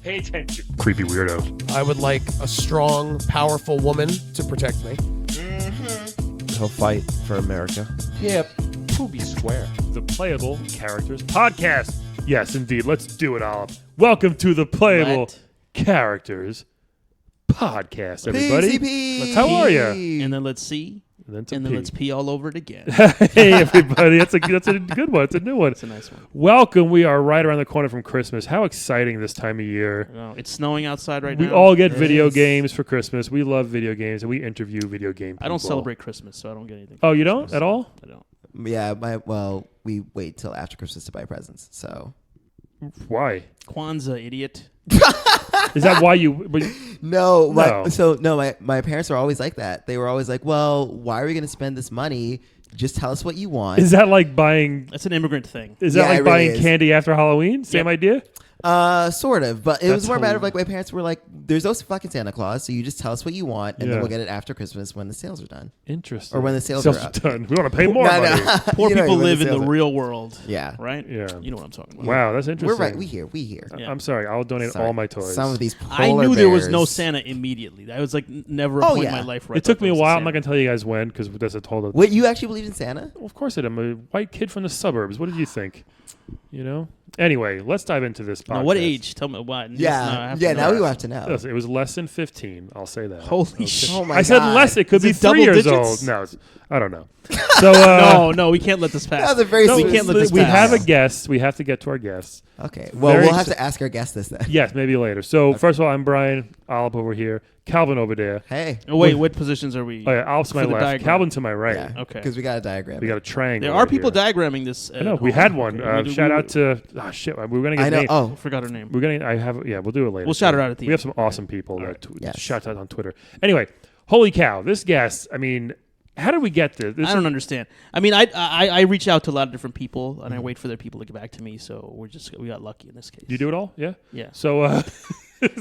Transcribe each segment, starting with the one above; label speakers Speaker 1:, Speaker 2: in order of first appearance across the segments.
Speaker 1: Pay attention.
Speaker 2: Creepy weirdo.
Speaker 3: I would like a strong, powerful woman to protect me.
Speaker 4: He'll fight for America.
Speaker 1: Yep. Poopy square.
Speaker 2: The Playable Characters Podcast. Yes, indeed. Let's do it, Olive. Welcome to the Playable Characters Podcast, everybody.
Speaker 4: PCP.
Speaker 2: How are you?
Speaker 5: And then let's see.
Speaker 2: And
Speaker 5: then let's pee all over it again.
Speaker 2: Hey, everybody. That's a good one. It's a new one.
Speaker 5: It's a nice one.
Speaker 2: Welcome. We are right around the corner from Christmas. How exciting this time of year.
Speaker 5: No, it's snowing outside right
Speaker 2: We
Speaker 5: now.
Speaker 2: all get video games for Christmas. We love video games, and we interview video game people.
Speaker 5: I don't celebrate Christmas, so I don't get anything.
Speaker 2: Oh, you don't at all?
Speaker 5: I don't.
Speaker 4: Yeah, we wait till after Christmas to buy presents. So
Speaker 2: Why?
Speaker 5: Kwanzaa, idiot.
Speaker 2: Is that why you...
Speaker 4: no.
Speaker 2: No.
Speaker 4: My parents were always like that. They were always like, "Well, why are we going to spend this money? Just tell us what you want."
Speaker 2: Is that like buying...
Speaker 5: That's an immigrant thing.
Speaker 2: Is that
Speaker 4: Yeah,
Speaker 2: like
Speaker 4: it really
Speaker 2: buying
Speaker 4: is.
Speaker 2: candy after Halloween? Same idea?
Speaker 4: Sort of, but it
Speaker 2: That's
Speaker 4: was more a matter of like my parents were like, "There's no fucking Santa Claus, so you just tell us what you want, and then we'll get it after Christmas when the sales are done."
Speaker 2: Interesting.
Speaker 4: Or when the sales are up.
Speaker 2: done. We want to pay more
Speaker 4: No,
Speaker 2: money.
Speaker 4: no.
Speaker 5: Poor
Speaker 4: You know,
Speaker 5: people
Speaker 4: when
Speaker 5: live
Speaker 4: the
Speaker 5: in the
Speaker 4: sales are-
Speaker 5: real world.
Speaker 4: Yeah,
Speaker 5: Right?
Speaker 2: Yeah.
Speaker 5: You know what I'm talking about.
Speaker 2: Wow, that's interesting.
Speaker 4: we're right. We here.
Speaker 5: Yeah.
Speaker 2: I'm sorry. I'll donate
Speaker 4: Sorry.
Speaker 2: all my toys.
Speaker 4: Some of these
Speaker 5: I
Speaker 4: polar
Speaker 5: knew there was no
Speaker 4: bears-
Speaker 5: Santa immediately. I was like, never a
Speaker 4: Oh,
Speaker 5: point
Speaker 4: yeah.
Speaker 5: in my life. Where I
Speaker 2: It took
Speaker 5: thought
Speaker 2: me a
Speaker 5: there was
Speaker 2: while. I'm
Speaker 5: Santa.
Speaker 2: not going to tell you guys when because that's a total...
Speaker 4: Wait, you actually believed in Santa?
Speaker 2: Well, of course I did. I'm a white kid from the suburbs. What did you think? You know? Anyway, let's dive into this podcast.
Speaker 5: No, what age? Tell me what.
Speaker 4: Yeah, now we have to know.
Speaker 2: Yes, it was less than 15. I'll say that.
Speaker 5: Holy shit.
Speaker 4: Oh my
Speaker 2: I said
Speaker 4: God.
Speaker 2: less. It could
Speaker 5: Is
Speaker 2: be
Speaker 5: it double
Speaker 2: 3 years
Speaker 5: digits?
Speaker 2: old. No, I don't know. So
Speaker 5: No, we can't let this pass.
Speaker 4: That was a very
Speaker 5: we
Speaker 4: sweet-
Speaker 5: can't let this
Speaker 2: we
Speaker 5: pass.
Speaker 2: have a guest. We have to get to our guests.
Speaker 4: Okay. Well,
Speaker 2: Very
Speaker 4: we'll have
Speaker 2: exci-
Speaker 4: to ask our guest this then.
Speaker 2: Yes, maybe later. So first of all, I'm Brian. Olive over here. Calvin over there.
Speaker 4: Hey.
Speaker 5: Oh, wait, what positions are we?
Speaker 2: Oh yeah, Olive to my
Speaker 5: For the
Speaker 2: left.
Speaker 5: diagram.
Speaker 2: Calvin to my right.
Speaker 4: Yeah.
Speaker 5: Okay.
Speaker 4: Because we got a diagram.
Speaker 2: We got a triangle.
Speaker 5: There are
Speaker 2: over
Speaker 5: people
Speaker 2: here.
Speaker 5: diagramming this.
Speaker 2: I know. We had one.
Speaker 5: Okay.
Speaker 2: Shout out to. Oh shit. We were gonna get.
Speaker 4: I know.
Speaker 2: names.
Speaker 4: Oh,
Speaker 5: I forgot her name.
Speaker 2: We're gonna. I have. Yeah, we'll do it later.
Speaker 5: We'll shout her out at the
Speaker 2: We have
Speaker 5: end.
Speaker 2: some awesome people that
Speaker 4: Yes.
Speaker 2: shout out on Twitter. Anyway, holy cow! This guest. I mean, how did we get this?
Speaker 5: I don't understand. I mean, I reach out to a lot of different people, and I wait for their people to get back to me. So we got lucky in this case.
Speaker 2: You do it all? Yeah.
Speaker 5: Yeah.
Speaker 2: So.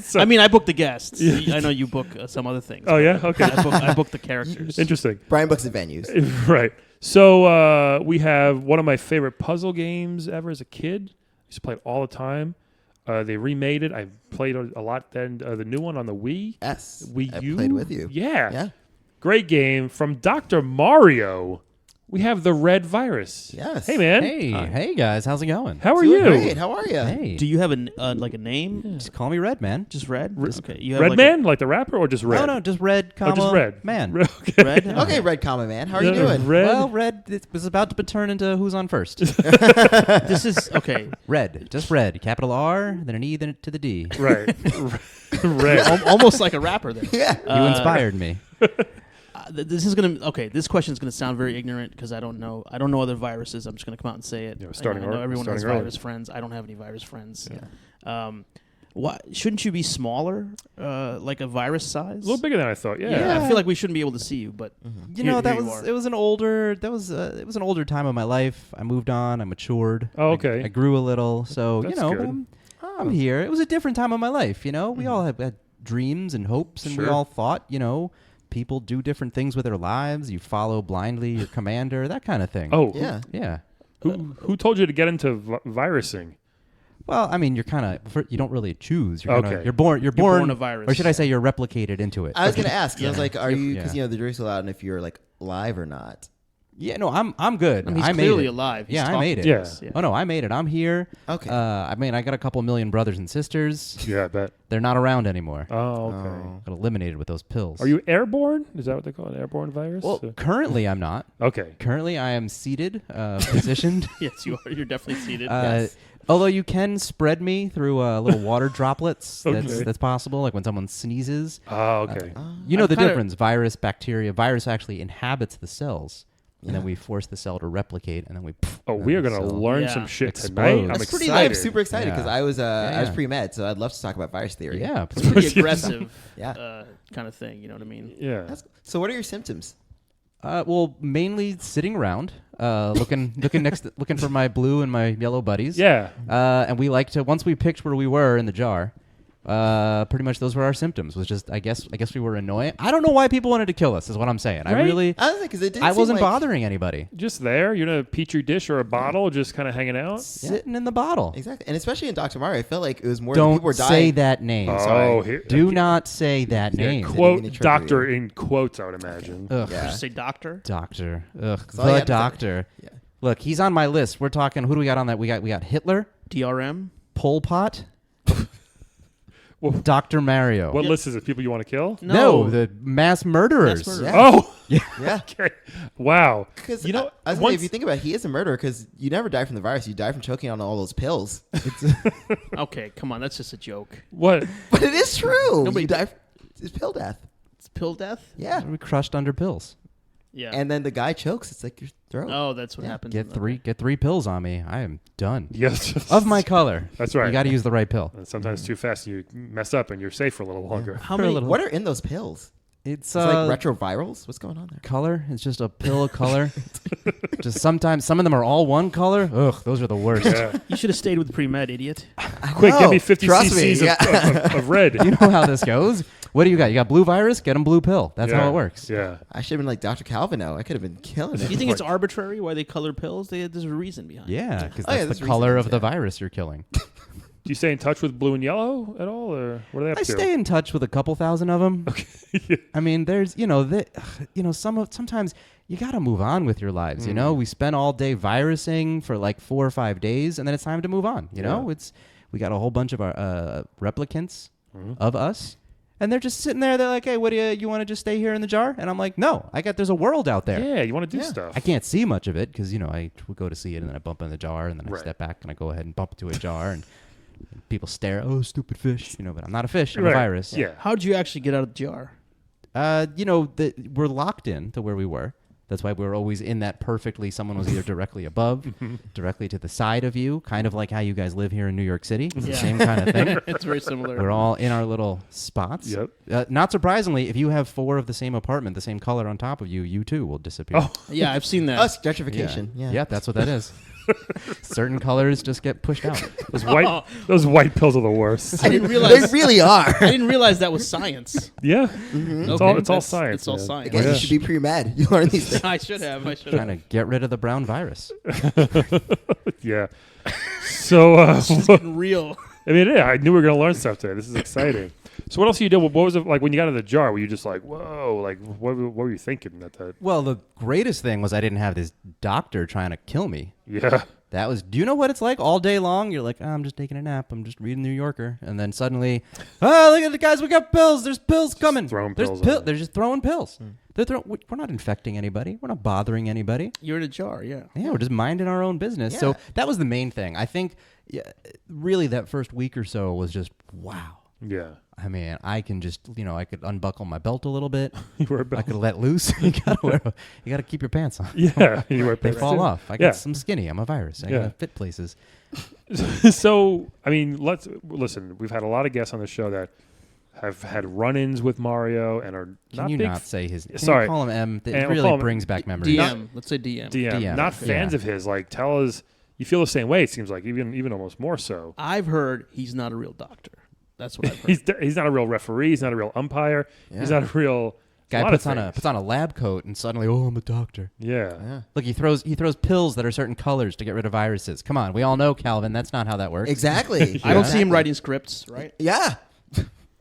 Speaker 2: So
Speaker 5: I mean, I book the guests. I know you book some other things.
Speaker 2: Oh yeah. Okay.
Speaker 5: I book the characters.
Speaker 2: Interesting.
Speaker 4: Brian books the venues.
Speaker 2: Right. So we have one of my favorite puzzle games ever as a kid. I used to play it all the time. They remade it. I played a lot then. The new one on the Wii.
Speaker 4: Yes.
Speaker 2: Wii
Speaker 4: I
Speaker 2: U.
Speaker 4: played with you.
Speaker 2: Yeah.
Speaker 4: Yeah.
Speaker 2: Great game from Dr. Mario. We have the Red Virus.
Speaker 4: Yes.
Speaker 2: Hey man.
Speaker 6: Hey guys, how's it going?
Speaker 2: How are
Speaker 4: Doing
Speaker 2: you?
Speaker 4: Great. How are you?
Speaker 6: Hey,
Speaker 5: Do you have a name?
Speaker 6: just call me Red Man.
Speaker 5: Just Red? Okay. You have
Speaker 2: Red
Speaker 5: like
Speaker 2: Man, like the rapper, or just Red?
Speaker 6: No, just Red, comma,
Speaker 2: just Red.
Speaker 6: Man.
Speaker 2: Okay.
Speaker 5: Red?
Speaker 4: Okay, Red Common Man. How are you
Speaker 2: Yeah,
Speaker 4: doing?
Speaker 2: Red.
Speaker 6: Well, Red it was about to turn into Who's on First.
Speaker 5: This is okay.
Speaker 6: Red, just Red. Capital R, then an E, then to the D.
Speaker 2: Right. Red.
Speaker 5: Almost like a rapper there.
Speaker 4: Yeah.
Speaker 6: You inspired me.
Speaker 5: This is This question is gonna sound very ignorant because I don't know other viruses. I'm just gonna come out and say it.
Speaker 2: Yeah, starting
Speaker 5: I know
Speaker 2: early-
Speaker 5: everyone has
Speaker 2: starting early.
Speaker 5: virus friends. I don't have any virus friends. Why shouldn't you be smaller, like a virus size?
Speaker 2: A little bigger than I thought. Yeah.
Speaker 5: Yeah, I feel like we shouldn't be able to see you, but
Speaker 6: You know,
Speaker 5: here you are.
Speaker 6: it was an older time of my life. I moved on. I matured.
Speaker 2: Oh, okay.
Speaker 6: I grew a little. So
Speaker 2: That's
Speaker 6: you know,
Speaker 2: good.
Speaker 6: but I'm here. It was a different time of my life. You know, we all had dreams and hopes, and we
Speaker 2: Sure.
Speaker 6: all thought, you know, people do different things with their lives. You follow blindly your commander, that kind of thing.
Speaker 2: Oh.
Speaker 4: Yeah.
Speaker 6: Yeah.
Speaker 2: Who told you to get into virusing?
Speaker 6: Well, I mean, you're kind of you don't really choose. You're
Speaker 2: Okay.
Speaker 6: You're born
Speaker 5: born a virus.
Speaker 6: or should I say you're replicated into it?
Speaker 4: I was going to ask. 'Cause I was
Speaker 5: Yeah.
Speaker 4: like, are you, because,
Speaker 6: Yeah.
Speaker 4: the jury's still out and if you're like live or not.
Speaker 6: Yeah, no, I'm good.
Speaker 5: I mean, he's
Speaker 6: I made
Speaker 5: clearly
Speaker 6: it.
Speaker 5: alive. He's
Speaker 6: Yeah, I
Speaker 5: talking
Speaker 6: made it.
Speaker 5: to
Speaker 2: Yeah.
Speaker 5: us.
Speaker 6: Oh no, I made it. I'm here.
Speaker 4: Okay.
Speaker 6: I mean, I got a couple million brothers and sisters.
Speaker 2: Yeah, I bet.
Speaker 6: They're not around anymore.
Speaker 2: Oh, okay.
Speaker 4: Oh.
Speaker 6: Got eliminated with those pills.
Speaker 2: Are you airborne? Is that what they call it? Airborne virus?
Speaker 6: Well, currently I'm not.
Speaker 2: Okay.
Speaker 6: Currently I am seated, positioned.
Speaker 5: Yes, you are. You're definitely seated.
Speaker 6: Although you can spread me through little water droplets.
Speaker 2: Okay.
Speaker 6: That's possible. Like when someone sneezes.
Speaker 2: Oh, okay.
Speaker 6: You know
Speaker 5: I've
Speaker 6: the
Speaker 5: kinda-
Speaker 6: difference. Virus, bacteria. Virus actually inhabits the cells. And then we force the cell to replicate, and then we.
Speaker 2: We are going to learn
Speaker 5: Yeah.
Speaker 2: some shit
Speaker 6: Explode.
Speaker 2: tonight. I'm
Speaker 6: That's
Speaker 4: Pretty,
Speaker 2: excited.
Speaker 4: I'm super excited because
Speaker 6: Yeah.
Speaker 4: I was
Speaker 6: Yeah.
Speaker 4: pre-med, so I'd love to talk about virus theory.
Speaker 6: Yeah.
Speaker 5: it's pretty aggressive,
Speaker 4: Yeah.
Speaker 5: kind of thing. You know what I mean?
Speaker 2: Yeah.
Speaker 4: So what are your symptoms?
Speaker 6: Well, mainly sitting around, looking looking for my blue and my yellow buddies.
Speaker 2: Yeah.
Speaker 6: And we like to once we picked where we were in the jar, Pretty much those were our symptoms. Was just I guess we were annoying. I don't know why people wanted to kill us. Is what I'm saying.
Speaker 2: Right?
Speaker 6: I really
Speaker 4: because it didn't
Speaker 6: I
Speaker 4: seem
Speaker 6: wasn't
Speaker 4: like-
Speaker 6: bothering anybody.
Speaker 2: Just there, you're in a petri dish or a bottle, just kind of hanging out.
Speaker 6: Sitting in the bottle.
Speaker 4: Exactly, and especially in Dr. Mario, I felt like it was more
Speaker 6: Don't
Speaker 4: people were dying.
Speaker 6: say that name.
Speaker 2: Oh,
Speaker 6: Do not say that name.
Speaker 2: Quote
Speaker 4: Didn't even
Speaker 2: doctor
Speaker 4: trigger
Speaker 2: in quotes, I would imagine.
Speaker 6: Ugh.
Speaker 4: Yeah.
Speaker 5: Just say doctor.
Speaker 6: Doctor. Ugh.
Speaker 4: all you
Speaker 6: The
Speaker 4: had to say.
Speaker 6: doctor.
Speaker 4: Yeah.
Speaker 6: Look, he's on my list. We're talking. Who do we got on that? We got Hitler,
Speaker 5: DRM.
Speaker 6: Pol Pot,
Speaker 2: Well,
Speaker 6: Dr. Mario.
Speaker 2: what list is it? People you want to kill?
Speaker 6: No, the mass murderers.
Speaker 5: Mass murderers.
Speaker 4: Yeah.
Speaker 2: Oh,
Speaker 4: Yeah.
Speaker 2: okay. Wow.
Speaker 4: Because
Speaker 2: You know,
Speaker 4: I was gonna say,
Speaker 2: once-
Speaker 4: if you think about it, he is a murderer because you never die from the virus. You die from choking on all those pills.
Speaker 5: Okay, come on, that's just a joke.
Speaker 2: What?
Speaker 4: But it is true.
Speaker 5: Nobody-
Speaker 4: You die. It's pill death.
Speaker 5: It's pill death.
Speaker 4: Yeah.
Speaker 6: We crushed under pills.
Speaker 5: Yeah.
Speaker 4: And then the guy chokes. It's like your throat.
Speaker 5: oh, that's what
Speaker 4: Yeah.
Speaker 5: happens.
Speaker 6: Get three pills on me. I am done.
Speaker 2: Yes.
Speaker 6: Of my color.
Speaker 2: That's right.
Speaker 6: You got to use the right pill.
Speaker 2: And sometimes too fast, you mess up and you're safe for a little longer.
Speaker 5: How
Speaker 6: For a
Speaker 5: many?
Speaker 6: little-
Speaker 4: What are in those pills?
Speaker 6: It's
Speaker 4: It's like retrovirals. What's going on there?
Speaker 6: color. It's just a pill of color. Just sometimes some of them are all one color. Ugh, those are the worst.
Speaker 2: Yeah.
Speaker 5: You should have stayed with pre-med, idiot.
Speaker 2: Quick,
Speaker 4: No,
Speaker 2: give me 50
Speaker 4: trust me,
Speaker 2: cc's
Speaker 4: yeah.
Speaker 2: of red.
Speaker 6: You know how this goes. What do you got? You got blue virus? Get them blue pill. That's
Speaker 2: Yeah.
Speaker 6: how it works.
Speaker 2: Yeah.
Speaker 4: I should have been like Dr. Calvino. I could have been killing it.
Speaker 5: Do you think it's arbitrary why they color pills? There's a reason behind it.
Speaker 6: Yeah, because
Speaker 4: Oh, yeah,
Speaker 6: that's
Speaker 4: there's
Speaker 6: the color
Speaker 4: reasons,
Speaker 6: of the
Speaker 4: yeah.
Speaker 6: virus you're killing.
Speaker 2: Do you stay in touch with blue and yellow at all, or what are they up
Speaker 6: I
Speaker 2: to?
Speaker 6: stay in touch with a couple thousand of them.
Speaker 2: Yeah.
Speaker 6: I mean, there's sometimes you got to move on with your lives. You
Speaker 2: Mm.
Speaker 6: know, we spent all day virusing for like 4 or 5 days, and then it's time to move on. You know,
Speaker 2: Yeah.
Speaker 6: we got a whole bunch of our replicants
Speaker 2: Mhm.
Speaker 6: of us, and they're just sitting there. They're like, "Hey, what do you want to just stay here in the jar?" And I'm like, "No, there's a world out there."
Speaker 2: Yeah, you want to do
Speaker 4: Yeah.
Speaker 2: stuff.
Speaker 6: I can't see much of it because I would go to see it and then I bump in the jar and then I
Speaker 2: Right.
Speaker 6: step back and I go ahead and bump into a jar and people stare. Oh, stupid fish! But I'm not a fish. I'm
Speaker 2: Right.
Speaker 6: a virus.
Speaker 2: Yeah.
Speaker 5: How did you actually get out of the jar?
Speaker 6: We're locked in to where we were. That's why we were always in that perfectly. Someone was either directly above, directly to the side of you, kind of like how you guys live here in New York City. It's the
Speaker 5: Yeah.
Speaker 6: same kind of thing.
Speaker 5: It's very similar.
Speaker 6: We're all in our little spots.
Speaker 2: Yep.
Speaker 6: Not surprisingly, if you have 4 of the same apartment, the same color on top of you, you too will disappear.
Speaker 2: Oh,
Speaker 5: Yeah, I've seen that.
Speaker 4: Us, gentrification. Yeah.
Speaker 6: Yep, that's what that is. Certain colors just get pushed out.
Speaker 2: those white pills are the worst.
Speaker 5: I didn't
Speaker 4: They
Speaker 5: realize.
Speaker 4: really are.
Speaker 5: I didn't realize that was science.
Speaker 2: Yeah.
Speaker 4: Mm-hmm.
Speaker 2: It's
Speaker 5: Okay,
Speaker 2: all
Speaker 5: that's-
Speaker 2: science.
Speaker 5: It's all
Speaker 2: man.
Speaker 5: science.
Speaker 4: Again,
Speaker 2: Yeah.
Speaker 4: you should be pre-med. You learn these things.
Speaker 5: I should have.
Speaker 6: Trying to get rid of the brown virus.
Speaker 2: Yeah. So,
Speaker 5: It's getting real.
Speaker 2: I mean, yeah, I knew we were going to learn stuff today. This is exciting. So what else you did? What was it like when you got in the jar? Were you just like, whoa, like what were you thinking at that?
Speaker 6: Well, the greatest thing was I didn't have this doctor trying to kill me.
Speaker 2: Yeah.
Speaker 6: That was, do you know what it's like all day long? You're like, I'm just taking a nap. I'm just reading New Yorker. And then suddenly, look at the guys. We got pills. There's pills coming.
Speaker 2: throwing
Speaker 6: There's
Speaker 2: pills on you.
Speaker 6: They're just throwing pills. We're not infecting anybody. We're not bothering anybody.
Speaker 5: You're in a jar. Yeah.
Speaker 6: Yeah, we're just minding our own business.
Speaker 4: Yeah.
Speaker 6: So that was the main thing. I think really that first week or so was just, wow.
Speaker 2: Yeah.
Speaker 6: I mean, I can just, I could unbuckle my belt a little bit.
Speaker 2: You were
Speaker 6: I
Speaker 2: about.
Speaker 6: could let loose. you gotta keep your pants on.
Speaker 2: Yeah. You were
Speaker 6: They fall off. I
Speaker 2: Yeah.
Speaker 6: get some skinny. I'm a virus. I
Speaker 2: Yeah.
Speaker 6: gotta fit places.
Speaker 2: So, I mean, let's listen. We've had a lot of guests on the show that have had run-ins with Mario and are
Speaker 6: Can
Speaker 2: not
Speaker 6: you
Speaker 2: big
Speaker 6: not say his name?
Speaker 2: Sorry.
Speaker 6: Call him M. It
Speaker 2: And we'll call
Speaker 6: really
Speaker 2: him
Speaker 6: brings back memories.
Speaker 5: DM. Let's say DM.
Speaker 2: DM, not fans
Speaker 6: Yeah.
Speaker 2: of his. Like, tell us you feel the same way. It seems like even almost more so.
Speaker 5: I've heard he's not a real doctor. That's what I've heard.
Speaker 2: He's not a real referee. He's not a real umpire. He's
Speaker 4: Yeah.
Speaker 2: not a real
Speaker 6: Guy
Speaker 2: lot
Speaker 6: puts
Speaker 2: of
Speaker 6: on
Speaker 2: things.
Speaker 6: a lab coat and suddenly, oh, I'm a doctor.
Speaker 2: Yeah.
Speaker 4: Yeah.
Speaker 6: Look, he throws pills that are certain colors to get rid of viruses. Come on, we all know, Calvin. That's not how that works.
Speaker 4: Exactly.
Speaker 5: I don't see him
Speaker 4: Exactly.
Speaker 5: writing scripts, right?
Speaker 4: Yeah.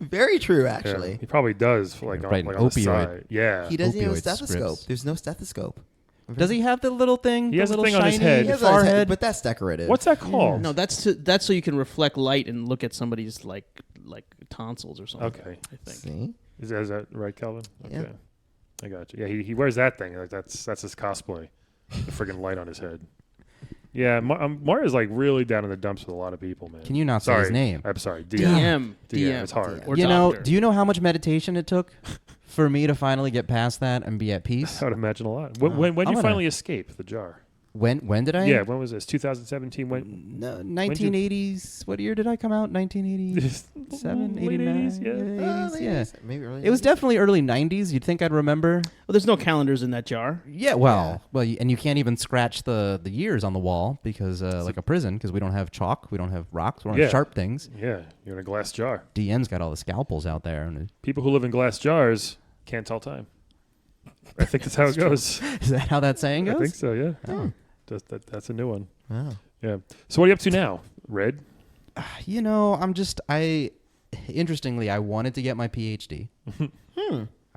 Speaker 4: Very true,
Speaker 2: Yeah.
Speaker 4: actually.
Speaker 2: He probably does. Like,
Speaker 6: Writing
Speaker 2: on the
Speaker 6: opioid.
Speaker 2: side. Yeah.
Speaker 4: He doesn't have a
Speaker 6: Opioid
Speaker 4: stethoscope.
Speaker 6: scripts.
Speaker 4: There's no stethoscope.
Speaker 6: Does he have the little thing?
Speaker 2: He has
Speaker 6: the
Speaker 2: a
Speaker 6: little
Speaker 2: thing on his
Speaker 6: shiny
Speaker 2: head.
Speaker 4: He has on his head,
Speaker 6: forehead?
Speaker 4: but that's decorative.
Speaker 2: What's that called?
Speaker 5: No, that's so you can reflect light and look at somebody's like tonsils or something.
Speaker 2: Okay.
Speaker 5: I think.
Speaker 4: See?
Speaker 2: Is that right, Kelvin?
Speaker 4: Yeah.
Speaker 2: Okay. I got you. Yeah, he wears that thing. Like that's his cosplay. The friggin' light on his head. Yeah, Mario's like really down in the dumps with a lot of people, man.
Speaker 6: Can you not say
Speaker 2: Sorry.
Speaker 6: his name?
Speaker 2: I'm sorry.
Speaker 5: DM.
Speaker 2: DM. It's hard.
Speaker 5: Or
Speaker 6: You know,
Speaker 5: doctor.
Speaker 6: do you know how much meditation it took for me to finally get past that and be at peace?
Speaker 2: I would imagine a lot. When did
Speaker 6: I'm
Speaker 2: you
Speaker 6: gonna-
Speaker 2: finally escape the jar?
Speaker 6: When did I?
Speaker 2: Yeah, when was this? 2017? When?
Speaker 6: No, 1980s. What year did I come out? 1980. 87,
Speaker 2: Late
Speaker 6: 89.
Speaker 2: 80s, yeah.
Speaker 6: 80s, yeah.
Speaker 4: Maybe early.
Speaker 6: It was
Speaker 4: 90s.
Speaker 6: definitely early 90s. You'd think I'd remember.
Speaker 5: Well, there's no calendars in that jar.
Speaker 6: Yeah, well, and you can't even scratch the years on the wall because, like a prison, because we don't have chalk, we don't have rocks, we don't have sharp things.
Speaker 2: Yeah, you're in a glass jar.
Speaker 6: DM's got all the scalpels out there. And
Speaker 2: People who live in glass jars can't tell time. I think that's how it goes.
Speaker 6: is that how that saying goes?
Speaker 2: I think so, yeah.
Speaker 6: Oh.
Speaker 2: That's a new one.
Speaker 4: Wow.
Speaker 2: Yeah. So what are you up to now, Red?
Speaker 6: You know, interestingly, I wanted to get my PhD.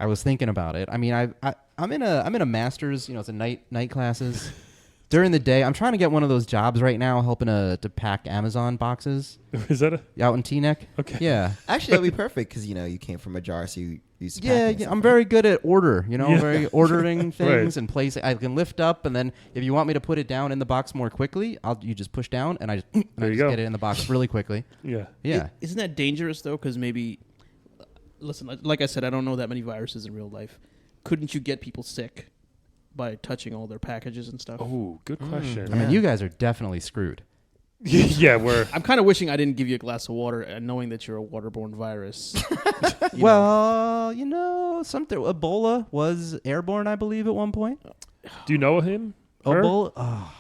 Speaker 6: I was thinking about it. I mean, I'm in a master's, it's a night classes. During the day, I'm trying to get one of those jobs right now, helping to pack Amazon boxes
Speaker 2: Is that
Speaker 6: out in Teaneck.
Speaker 2: Okay.
Speaker 6: Yeah.
Speaker 4: Actually, that'd be perfect because you came from a jar, so you used to.
Speaker 6: Yeah,
Speaker 4: packing
Speaker 6: I'm
Speaker 4: stuff.
Speaker 6: very good at order,
Speaker 2: Yeah.
Speaker 6: very ordering things
Speaker 2: Right.
Speaker 6: and placing. I can lift up, and then if you want me to put it down in the box more quickly, you just push down, and I just
Speaker 2: There you go.
Speaker 6: get it in the box really quickly.
Speaker 2: Yeah.
Speaker 6: Yeah.
Speaker 5: Isn't that dangerous though? Because maybe, listen, like I said, I don't know that many viruses in real life. Couldn't you get people sick by touching all their packages and stuff?
Speaker 2: Oh, good question.
Speaker 6: I mean, you guys are definitely screwed.
Speaker 2: Yeah, we're
Speaker 5: I'm kind of wishing I didn't give you a glass of water, and knowing that you're a waterborne virus.
Speaker 6: Well, something. Ebola was airborne, I believe, at one point.
Speaker 2: Do you know him? Her?
Speaker 6: Ebola. Oh,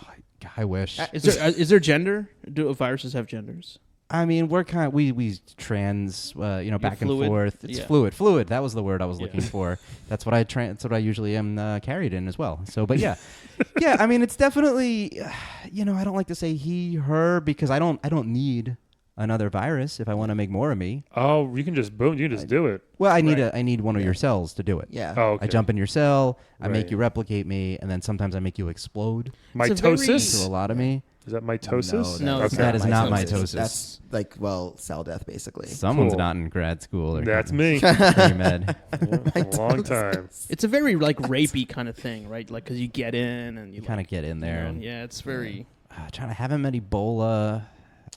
Speaker 6: I wish.
Speaker 5: Is there gender? Do viruses have genders?
Speaker 6: I mean, we're we trans, back and
Speaker 5: fluid?
Speaker 6: forth. It's
Speaker 5: Yeah.
Speaker 6: Fluid. That was the word I was
Speaker 5: Yeah.
Speaker 6: looking for. That's what That's what I usually am carried in as well. So, but yeah, yeah. I mean, it's definitely, I don't like to say he, her because I don't need another virus if I want to make more of me.
Speaker 2: Oh, you can just do it.
Speaker 6: Well, I need one of your cells to do it.
Speaker 4: Yeah.
Speaker 2: Oh, okay.
Speaker 6: I jump in your cell, I make
Speaker 2: Right.
Speaker 6: you replicate me, and then sometimes I make you explode
Speaker 5: It's a very-
Speaker 6: to a
Speaker 2: Mitosis?
Speaker 6: lot of me.
Speaker 2: Is that mitosis?
Speaker 5: No, it's
Speaker 2: okay.
Speaker 6: That is not mitosis.
Speaker 4: That's cell death, basically.
Speaker 6: Someone's
Speaker 2: Cool.
Speaker 6: not in grad school or
Speaker 2: That's me.
Speaker 6: pre-med.
Speaker 2: A long time.
Speaker 5: It's a very rapey kind of thing, right? Like because you get in and
Speaker 6: You kind of get in there. And,
Speaker 5: yeah, it's very
Speaker 6: I haven't met Ebola.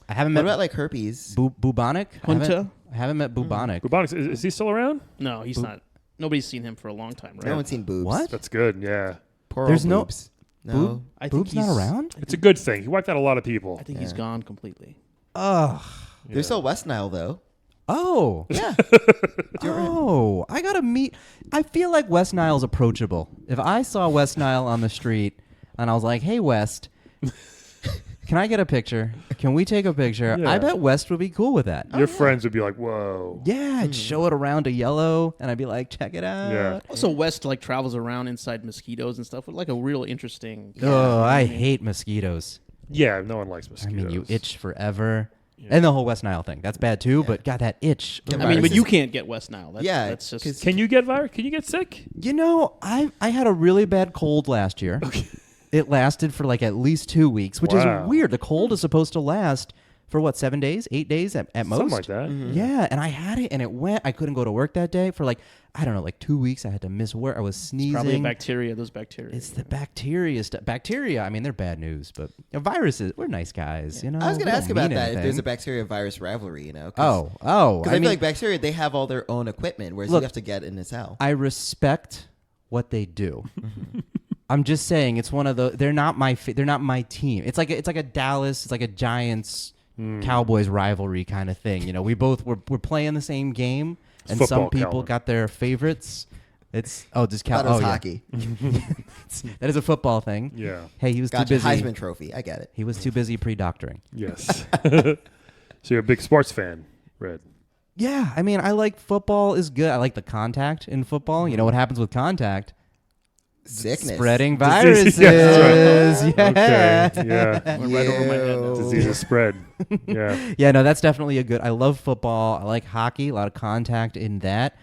Speaker 6: I haven't
Speaker 4: What
Speaker 6: met
Speaker 4: about like herpes?
Speaker 6: bubonic.
Speaker 5: Junta?
Speaker 6: I haven't met bubonic.
Speaker 2: Bubonics, is he still around?
Speaker 5: no. He's not. Nobody's seen him for a long time, right?
Speaker 4: No one's seen boobs.
Speaker 6: What?
Speaker 2: That's good, yeah.
Speaker 4: Poor
Speaker 6: There's
Speaker 4: old
Speaker 6: no-
Speaker 4: boobs. No.
Speaker 6: Boob?
Speaker 5: I think
Speaker 6: Boob's not
Speaker 5: he's-
Speaker 6: around?
Speaker 2: It's a good thing. He wiped out a lot of people.
Speaker 5: I think he's
Speaker 4: Yeah.
Speaker 5: gone completely.
Speaker 6: Ugh.
Speaker 4: There's still West Nile though.
Speaker 6: Oh.
Speaker 4: Yeah.
Speaker 6: Oh. I gotta meet. I feel like West Nile's approachable. If I saw West Nile on the street and I was like, "Hey, West, can I get a picture? Can we take a picture?"
Speaker 2: Yeah.
Speaker 6: I bet West would be cool with that.
Speaker 2: Your friends would be like, whoa.
Speaker 6: Yeah, I'd show it around to Yellow, and I'd be like, "Check it out."
Speaker 2: Yeah.
Speaker 5: Also, West travels around inside mosquitoes and stuff with a real interesting.
Speaker 6: Oh, I hate mosquitoes.
Speaker 2: Yeah, no one likes
Speaker 6: I
Speaker 2: mosquitoes.
Speaker 6: mean, you itch forever. And the whole West Nile thing. That's bad too, but God, that itch.
Speaker 4: Yeah,
Speaker 5: I mean, but
Speaker 4: viruses.
Speaker 5: you can't get West Nile. That's
Speaker 4: 'cause-
Speaker 5: just.
Speaker 2: Can you get virus? Can you get sick?
Speaker 6: I had a really bad cold last year. It lasted for at least 2 weeks, which
Speaker 2: Wow.
Speaker 6: is weird. The cold is supposed to last for 7 days, 8 days at most?
Speaker 2: Something like that.
Speaker 6: Yeah, and I had it and it went. I couldn't go to work that day for 2 weeks. I had to miss work. I was sneezing.
Speaker 5: Probably a bacteria. Those bacteria.
Speaker 6: It's the bacteria stuff. Bacteria, I mean, they're bad news, but viruses, we're nice guys,
Speaker 4: I was
Speaker 6: We
Speaker 4: going to
Speaker 6: don't
Speaker 4: ask about
Speaker 6: mean
Speaker 4: that. If there's
Speaker 6: anything.
Speaker 4: a bacteria virus rivalry,
Speaker 6: Oh.
Speaker 4: Because I
Speaker 6: mean,
Speaker 4: feel like bacteria, they have all their own equipment, whereas
Speaker 6: Look,
Speaker 4: you have to get in a cell.
Speaker 6: I respect what they do. I'm just saying it's one of the. They're not my team. It's like a Dallas. It's like a Giants Cowboys rivalry kind of thing. We both we're playing the same game, and some
Speaker 2: Football,
Speaker 6: people
Speaker 2: Calvin.
Speaker 6: got their favorites. It's just
Speaker 4: Thought it was
Speaker 6: yeah.
Speaker 4: hockey.
Speaker 6: That is a football thing.
Speaker 2: Yeah.
Speaker 6: Hey, he was
Speaker 4: Gotcha.
Speaker 6: too busy.
Speaker 4: Heisman Trophy. I get it.
Speaker 6: He was too busy pre-doctoring.
Speaker 2: Yes. So you're a big sports fan, Red.
Speaker 6: Yeah, I mean, I like football is good. I like the contact in football. You know what happens with contact?
Speaker 4: Sickness.
Speaker 6: Spreading
Speaker 2: Disease.
Speaker 6: viruses.
Speaker 2: Yeah,
Speaker 6: Yeah.
Speaker 2: Okay. Yeah.
Speaker 5: Went right over my head now.
Speaker 2: Diseases spread. Yeah.
Speaker 6: Yeah, no, that's definitely a good. I love football. I like hockey. A lot of contact in that.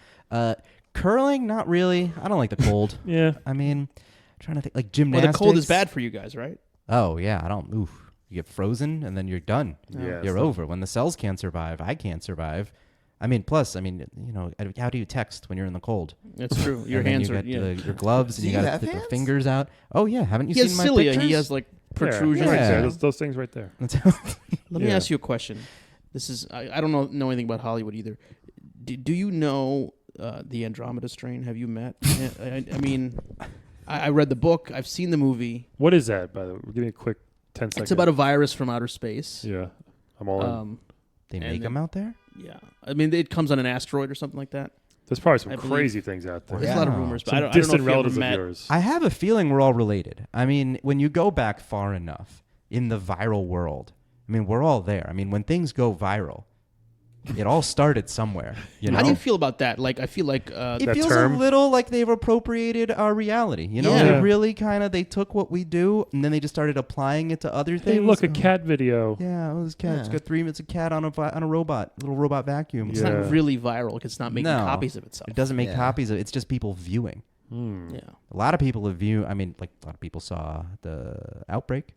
Speaker 6: Curling, not really. I don't like the cold.
Speaker 2: Yeah.
Speaker 6: I mean, I'm trying to think like
Speaker 5: Well,
Speaker 6: gymnastics.
Speaker 5: the cold is bad for you guys, right?
Speaker 6: Oh yeah, I don't. Oof, you get frozen and then you're done.
Speaker 2: Yeah.
Speaker 6: You're over. When the cells can't survive, I can't survive. I mean, plus, how do you text when you're in the cold?
Speaker 5: That's true. Your
Speaker 6: And then
Speaker 5: hands
Speaker 6: you
Speaker 5: are.
Speaker 6: got
Speaker 5: Yeah.
Speaker 6: your gloves and
Speaker 4: Do
Speaker 6: you
Speaker 4: you
Speaker 6: got
Speaker 4: have
Speaker 6: to put the
Speaker 4: hands?
Speaker 6: fingers out. Oh yeah, haven't you
Speaker 5: He has
Speaker 6: seen my
Speaker 5: cilia.
Speaker 6: pictures?
Speaker 5: He has protrusions.
Speaker 2: Yeah. Right
Speaker 6: Yeah.
Speaker 2: there. Those things right there.
Speaker 5: Let me
Speaker 2: Yeah.
Speaker 5: ask you a question. This is I don't know anything about Hollywood either. Do you know the Andromeda strain? Have you met? I mean, I read the book. I've seen the movie.
Speaker 2: What is that, by the way? Give me a quick 10 seconds.
Speaker 5: It's about a virus from outer space.
Speaker 2: Yeah. I'm all in.
Speaker 6: They
Speaker 5: And
Speaker 6: make them out there.
Speaker 5: Yeah, I mean, it comes on an asteroid or something like that.
Speaker 2: There's probably some
Speaker 5: I believe-
Speaker 2: crazy things out there.
Speaker 5: There's a lot of rumors, but
Speaker 2: Some
Speaker 5: I don't know
Speaker 2: distant
Speaker 5: if you ever
Speaker 2: relatives of
Speaker 5: met.
Speaker 2: yours.
Speaker 6: I have a feeling we're all related. I mean, when you go back far enough in the viral world, I mean, we're all there. I mean, when things go viral, it all started somewhere. You know?
Speaker 5: How do you feel about that? Like, I feel like
Speaker 6: It
Speaker 2: That
Speaker 6: feels
Speaker 2: term?
Speaker 6: a little like they've appropriated our reality. You know,
Speaker 5: Yeah.
Speaker 6: they really kind of they took what we do and then they just started applying it to other things.
Speaker 2: Hey, look, a
Speaker 6: Oh,
Speaker 2: cat video.
Speaker 6: Yeah, oh, this cat. It's
Speaker 4: Yeah.
Speaker 6: got it's a cat on a robot, little robot vacuum.
Speaker 5: it's
Speaker 2: Yeah.
Speaker 5: not really viral. 'Cause it's not making
Speaker 6: No.
Speaker 5: copies of itself.
Speaker 6: It doesn't make
Speaker 4: Yeah.
Speaker 6: copies of. It's just people viewing.
Speaker 5: Yeah,
Speaker 6: A lot of people have viewed. I mean, like a lot of people saw the Outbreak.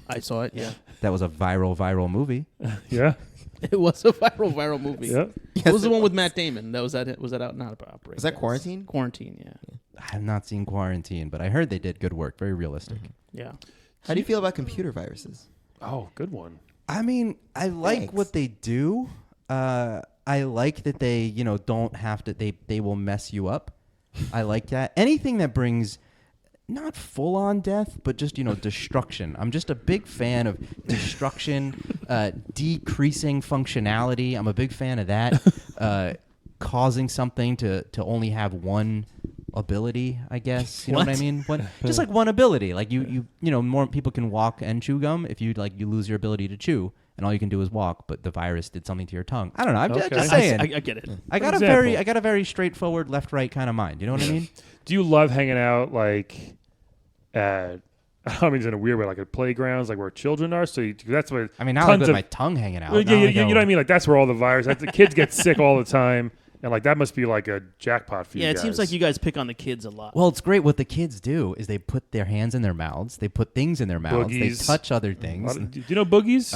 Speaker 5: I saw it. Yeah,
Speaker 6: That was a viral movie.
Speaker 2: Yeah.
Speaker 5: it was a viral movie.
Speaker 2: Yeah.
Speaker 5: What was the one with Matt Damon? Was that out? Not about Outbreak.
Speaker 4: Was that Quarantine?
Speaker 5: Quarantine. Yeah.
Speaker 6: I have not seen Quarantine, but I heard they did good work. Very realistic.
Speaker 5: Yeah.
Speaker 4: How do you feel about computer viruses?
Speaker 2: Oh, good one.
Speaker 6: I mean, I like
Speaker 4: Thanks.
Speaker 6: what they do. I like that they, don't have to. They will mess you up. I like that. Anything that brings not full on death, but just destruction. I'm just a big fan of destruction, decreasing functionality. I'm a big fan of that. Causing something to only have one ability, I guess. You know what I mean? Just like one ability. Like you more people can walk and chew gum. If you lose your ability to chew, and all you can do is walk, but the virus did something to your tongue. I don't know. I'm
Speaker 2: Okay.
Speaker 6: just saying.
Speaker 5: I get it.
Speaker 6: I got a very straightforward left right kind of mind. You know what I mean?
Speaker 2: Do you love hanging out like at? I mean, in a weird way, like at playgrounds, like where children are. So that's what.
Speaker 6: I mean, now I
Speaker 2: tons
Speaker 6: with
Speaker 2: of,
Speaker 6: my tongue hanging out.
Speaker 2: Well,
Speaker 6: Now
Speaker 2: yeah,
Speaker 6: I
Speaker 2: you know
Speaker 6: go-
Speaker 2: what I mean. Like that's where all the virus. Like, the kids get sick all the time, and like that must be like a jackpot for you.
Speaker 5: Yeah, it
Speaker 2: guys.
Speaker 5: seems like you guys pick on the kids a lot.
Speaker 6: Well, it's great. What the kids do is they put their hands in their mouths. They put things in their mouths.
Speaker 2: Boogies.
Speaker 6: They touch other things.
Speaker 2: Do you know boogies?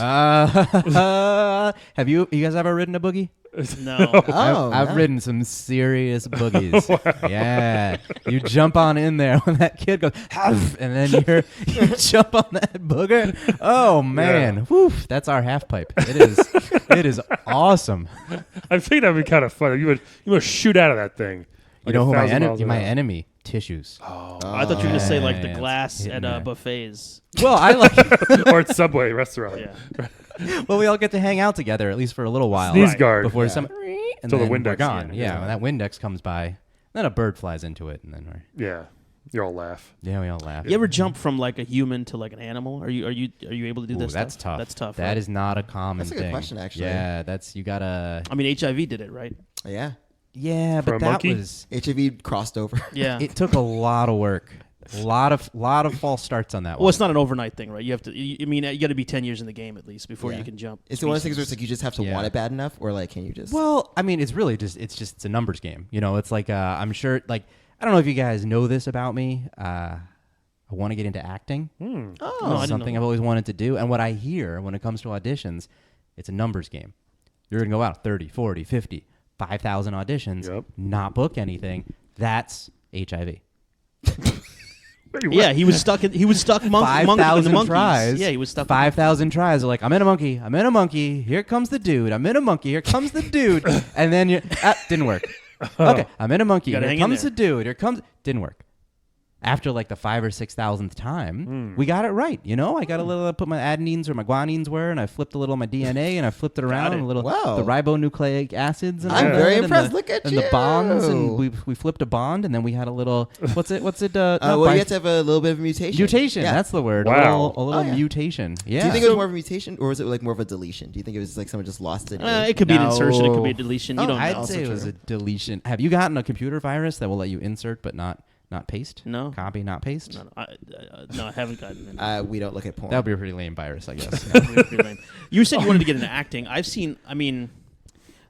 Speaker 6: Have you guys ever ridden a boogie?
Speaker 5: no.
Speaker 6: I've
Speaker 4: no.
Speaker 6: ridden some serious boogies. Yeah, you jump on in there when that kid goes, "Huff," and then you jump on that booger. Oh man, Whew, that's our half pipe. It is awesome.
Speaker 2: I think that'd be kind of fun. You would shoot out of that thing.
Speaker 6: You know who my
Speaker 2: 1,000 miles an
Speaker 6: my
Speaker 2: hour.
Speaker 6: enemy? Tissues.
Speaker 5: I thought you were going to say like the
Speaker 6: Yeah,
Speaker 5: glass
Speaker 6: hitting
Speaker 5: at
Speaker 6: there.
Speaker 5: buffets.
Speaker 6: Well, I like.
Speaker 2: Or at Subway restaurant.
Speaker 5: Yeah.
Speaker 6: Well, we all get to hang out together at least for a little while.
Speaker 2: Sneeze guard.
Speaker 6: before
Speaker 4: Yeah.
Speaker 6: some. And
Speaker 2: Till the
Speaker 6: then we're
Speaker 2: Windex,
Speaker 6: gone.
Speaker 2: yeah.
Speaker 6: Yeah, when that Windex comes by, then a bird flies into it, and then we're
Speaker 2: Yeah. You all laugh.
Speaker 6: we all laugh.
Speaker 5: You ever jump from like a human to like an animal? Are you able to do
Speaker 6: Ooh,
Speaker 5: this?
Speaker 6: that's
Speaker 5: stuff?
Speaker 6: tough.
Speaker 5: That's tough.
Speaker 6: That
Speaker 5: right?
Speaker 6: is not a common
Speaker 4: That's a good
Speaker 6: thing.
Speaker 4: question, actually.
Speaker 6: Yeah, that's you gotta.
Speaker 5: I mean, HIV did it, right?
Speaker 4: Yeah.
Speaker 6: Yeah,
Speaker 2: For
Speaker 6: but
Speaker 2: a
Speaker 6: that
Speaker 2: monkey?
Speaker 6: was.
Speaker 4: HIV crossed over.
Speaker 5: Yeah.
Speaker 6: It took a lot of work, a lot of false starts on that
Speaker 5: well,
Speaker 6: one.
Speaker 5: it's not an overnight thing, right? You have to. I mean, you got to be 10 years in the game at least before
Speaker 4: Yeah.
Speaker 5: you can jump.
Speaker 4: Is it one of those things where
Speaker 5: species.
Speaker 4: it's like you just have to
Speaker 6: Yeah.
Speaker 4: want it bad enough, or like can you just?
Speaker 6: Well, I mean, it's really it's a numbers game. It's like I'm sure like I don't know if you guys know this about me. I want to get into acting.
Speaker 5: Oh, I
Speaker 6: It's
Speaker 5: didn't
Speaker 6: something
Speaker 5: know.
Speaker 6: I've always wanted to do. And what I hear when it comes to auditions, it's a numbers game. You're going to go out 30, 40, 50, 5,000 auditions,
Speaker 2: Yep.
Speaker 6: not book anything. That's HIV.
Speaker 5: Yeah, he was stuck in the
Speaker 6: 5,000
Speaker 5: monkeys.
Speaker 6: tries.
Speaker 5: Yeah, he was stuck.
Speaker 6: 5,000 tries. They're like, I'm in a monkey. I'm in a monkey. Here comes the dude. I'm in a monkey. Here comes the dude. And then didn't work. Okay, I'm in a monkey.
Speaker 5: Gotta
Speaker 6: Here
Speaker 5: hang in
Speaker 6: comes
Speaker 5: there.
Speaker 6: the dude. Here comes. Didn't work. After like the 5,000 or 6,000th time, we got it right. I got a little. I put my adenines where my guanines were, and I flipped a little of my DNA, and I flipped it around,
Speaker 5: it.
Speaker 6: and a little
Speaker 4: Wow.
Speaker 6: the ribonucleic acids. And
Speaker 4: I'm
Speaker 6: all that,
Speaker 4: very
Speaker 6: and
Speaker 4: impressed.
Speaker 6: the-
Speaker 4: Look at
Speaker 6: and the bonds,
Speaker 4: you.
Speaker 6: and we flipped a bond, and then we had a little. What's it?
Speaker 4: Well, you have to have a little bit of a mutation.
Speaker 6: mutation.
Speaker 4: Yeah.
Speaker 6: That's the word.
Speaker 2: Wow.
Speaker 6: A little
Speaker 4: Oh, yeah.
Speaker 6: mutation. Yeah.
Speaker 4: Do you think it was more of a mutation, or was it like more of a deletion? Do you think it was like someone just lost it?
Speaker 5: It could be an insertion. It could be a
Speaker 6: No.
Speaker 5: deletion.
Speaker 4: Oh,
Speaker 5: You don't know.
Speaker 6: I'd say it was a deletion. Have you gotten a computer virus that will let you insert but not paste?
Speaker 5: No.
Speaker 6: Copy, not paste?
Speaker 5: No, I haven't gotten it.
Speaker 4: We don't look at porn.
Speaker 6: That would be a pretty lame virus, I guess.
Speaker 5: Pretty lame. You said you wanted to get into acting. I've seen. I mean,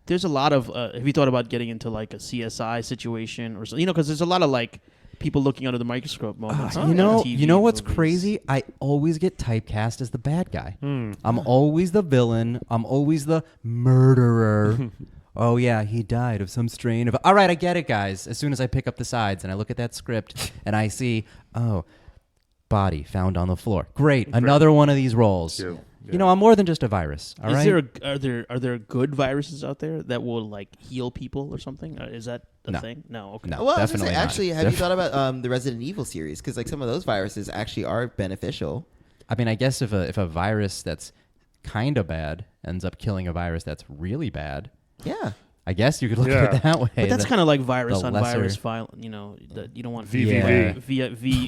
Speaker 5: there's a lot of. Have you thought about getting into like a CSI situation or something? Because there's a lot of like people looking under the microscope moments. on TV
Speaker 6: You know what's
Speaker 5: movies.
Speaker 6: crazy? I always get typecast as the bad guy. I'm always the villain. I'm always the murderer. Oh yeah, he died of some strain of. All right, I get it, guys. As soon as I pick up the sides and I look at that script and I see, body found on the floor. Great, another one of these roles.
Speaker 2: Yeah.
Speaker 6: I'm more than just a virus. All right.
Speaker 5: Are there good viruses out there that will like heal people or something? Is that a
Speaker 6: No.
Speaker 5: thing? No. Okay.
Speaker 6: No.
Speaker 4: Well, I was gonna
Speaker 6: Definitely
Speaker 4: say,
Speaker 6: not.
Speaker 4: actually, have you thought about the Resident Evil series? Because like some of those viruses actually are beneficial.
Speaker 6: I mean, I guess if a virus that's kind of bad ends up killing a virus that's really bad,
Speaker 4: Yeah.
Speaker 6: I guess you could look
Speaker 2: Yeah.
Speaker 6: at it that way.
Speaker 5: But that's kind of like virus
Speaker 6: the
Speaker 5: on
Speaker 6: lesser-
Speaker 5: virus file. You know, that you don't want
Speaker 2: VVV.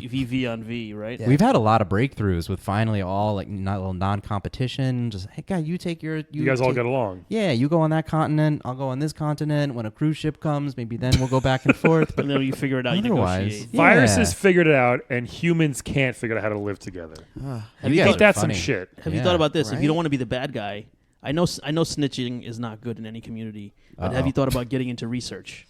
Speaker 5: VV on V, right?
Speaker 4: Yeah.
Speaker 6: We've had a lot of breakthroughs with finally all like not little non-competition. Just hey, guy, you take your
Speaker 2: You guys all
Speaker 6: take-
Speaker 2: get along.
Speaker 6: Yeah, you go on that continent. I'll go on this continent. When a cruise ship comes, maybe then we'll go back and forth.
Speaker 5: And then you figure it out. You
Speaker 6: Otherwise,
Speaker 5: negotiate.
Speaker 6: yeah.
Speaker 2: Viruses figured it out, and humans can't figure out how to live together.
Speaker 5: Have
Speaker 6: You
Speaker 5: you
Speaker 6: guys
Speaker 2: Ain't
Speaker 6: are
Speaker 2: that some
Speaker 6: funny.
Speaker 2: shit?
Speaker 5: Have you
Speaker 6: Yeah.
Speaker 5: thought about this? If you
Speaker 4: Right.
Speaker 5: don't want to be the bad guy, I know snitching is not good in any community. But have
Speaker 6: Uh-oh.
Speaker 5: you thought about getting into research?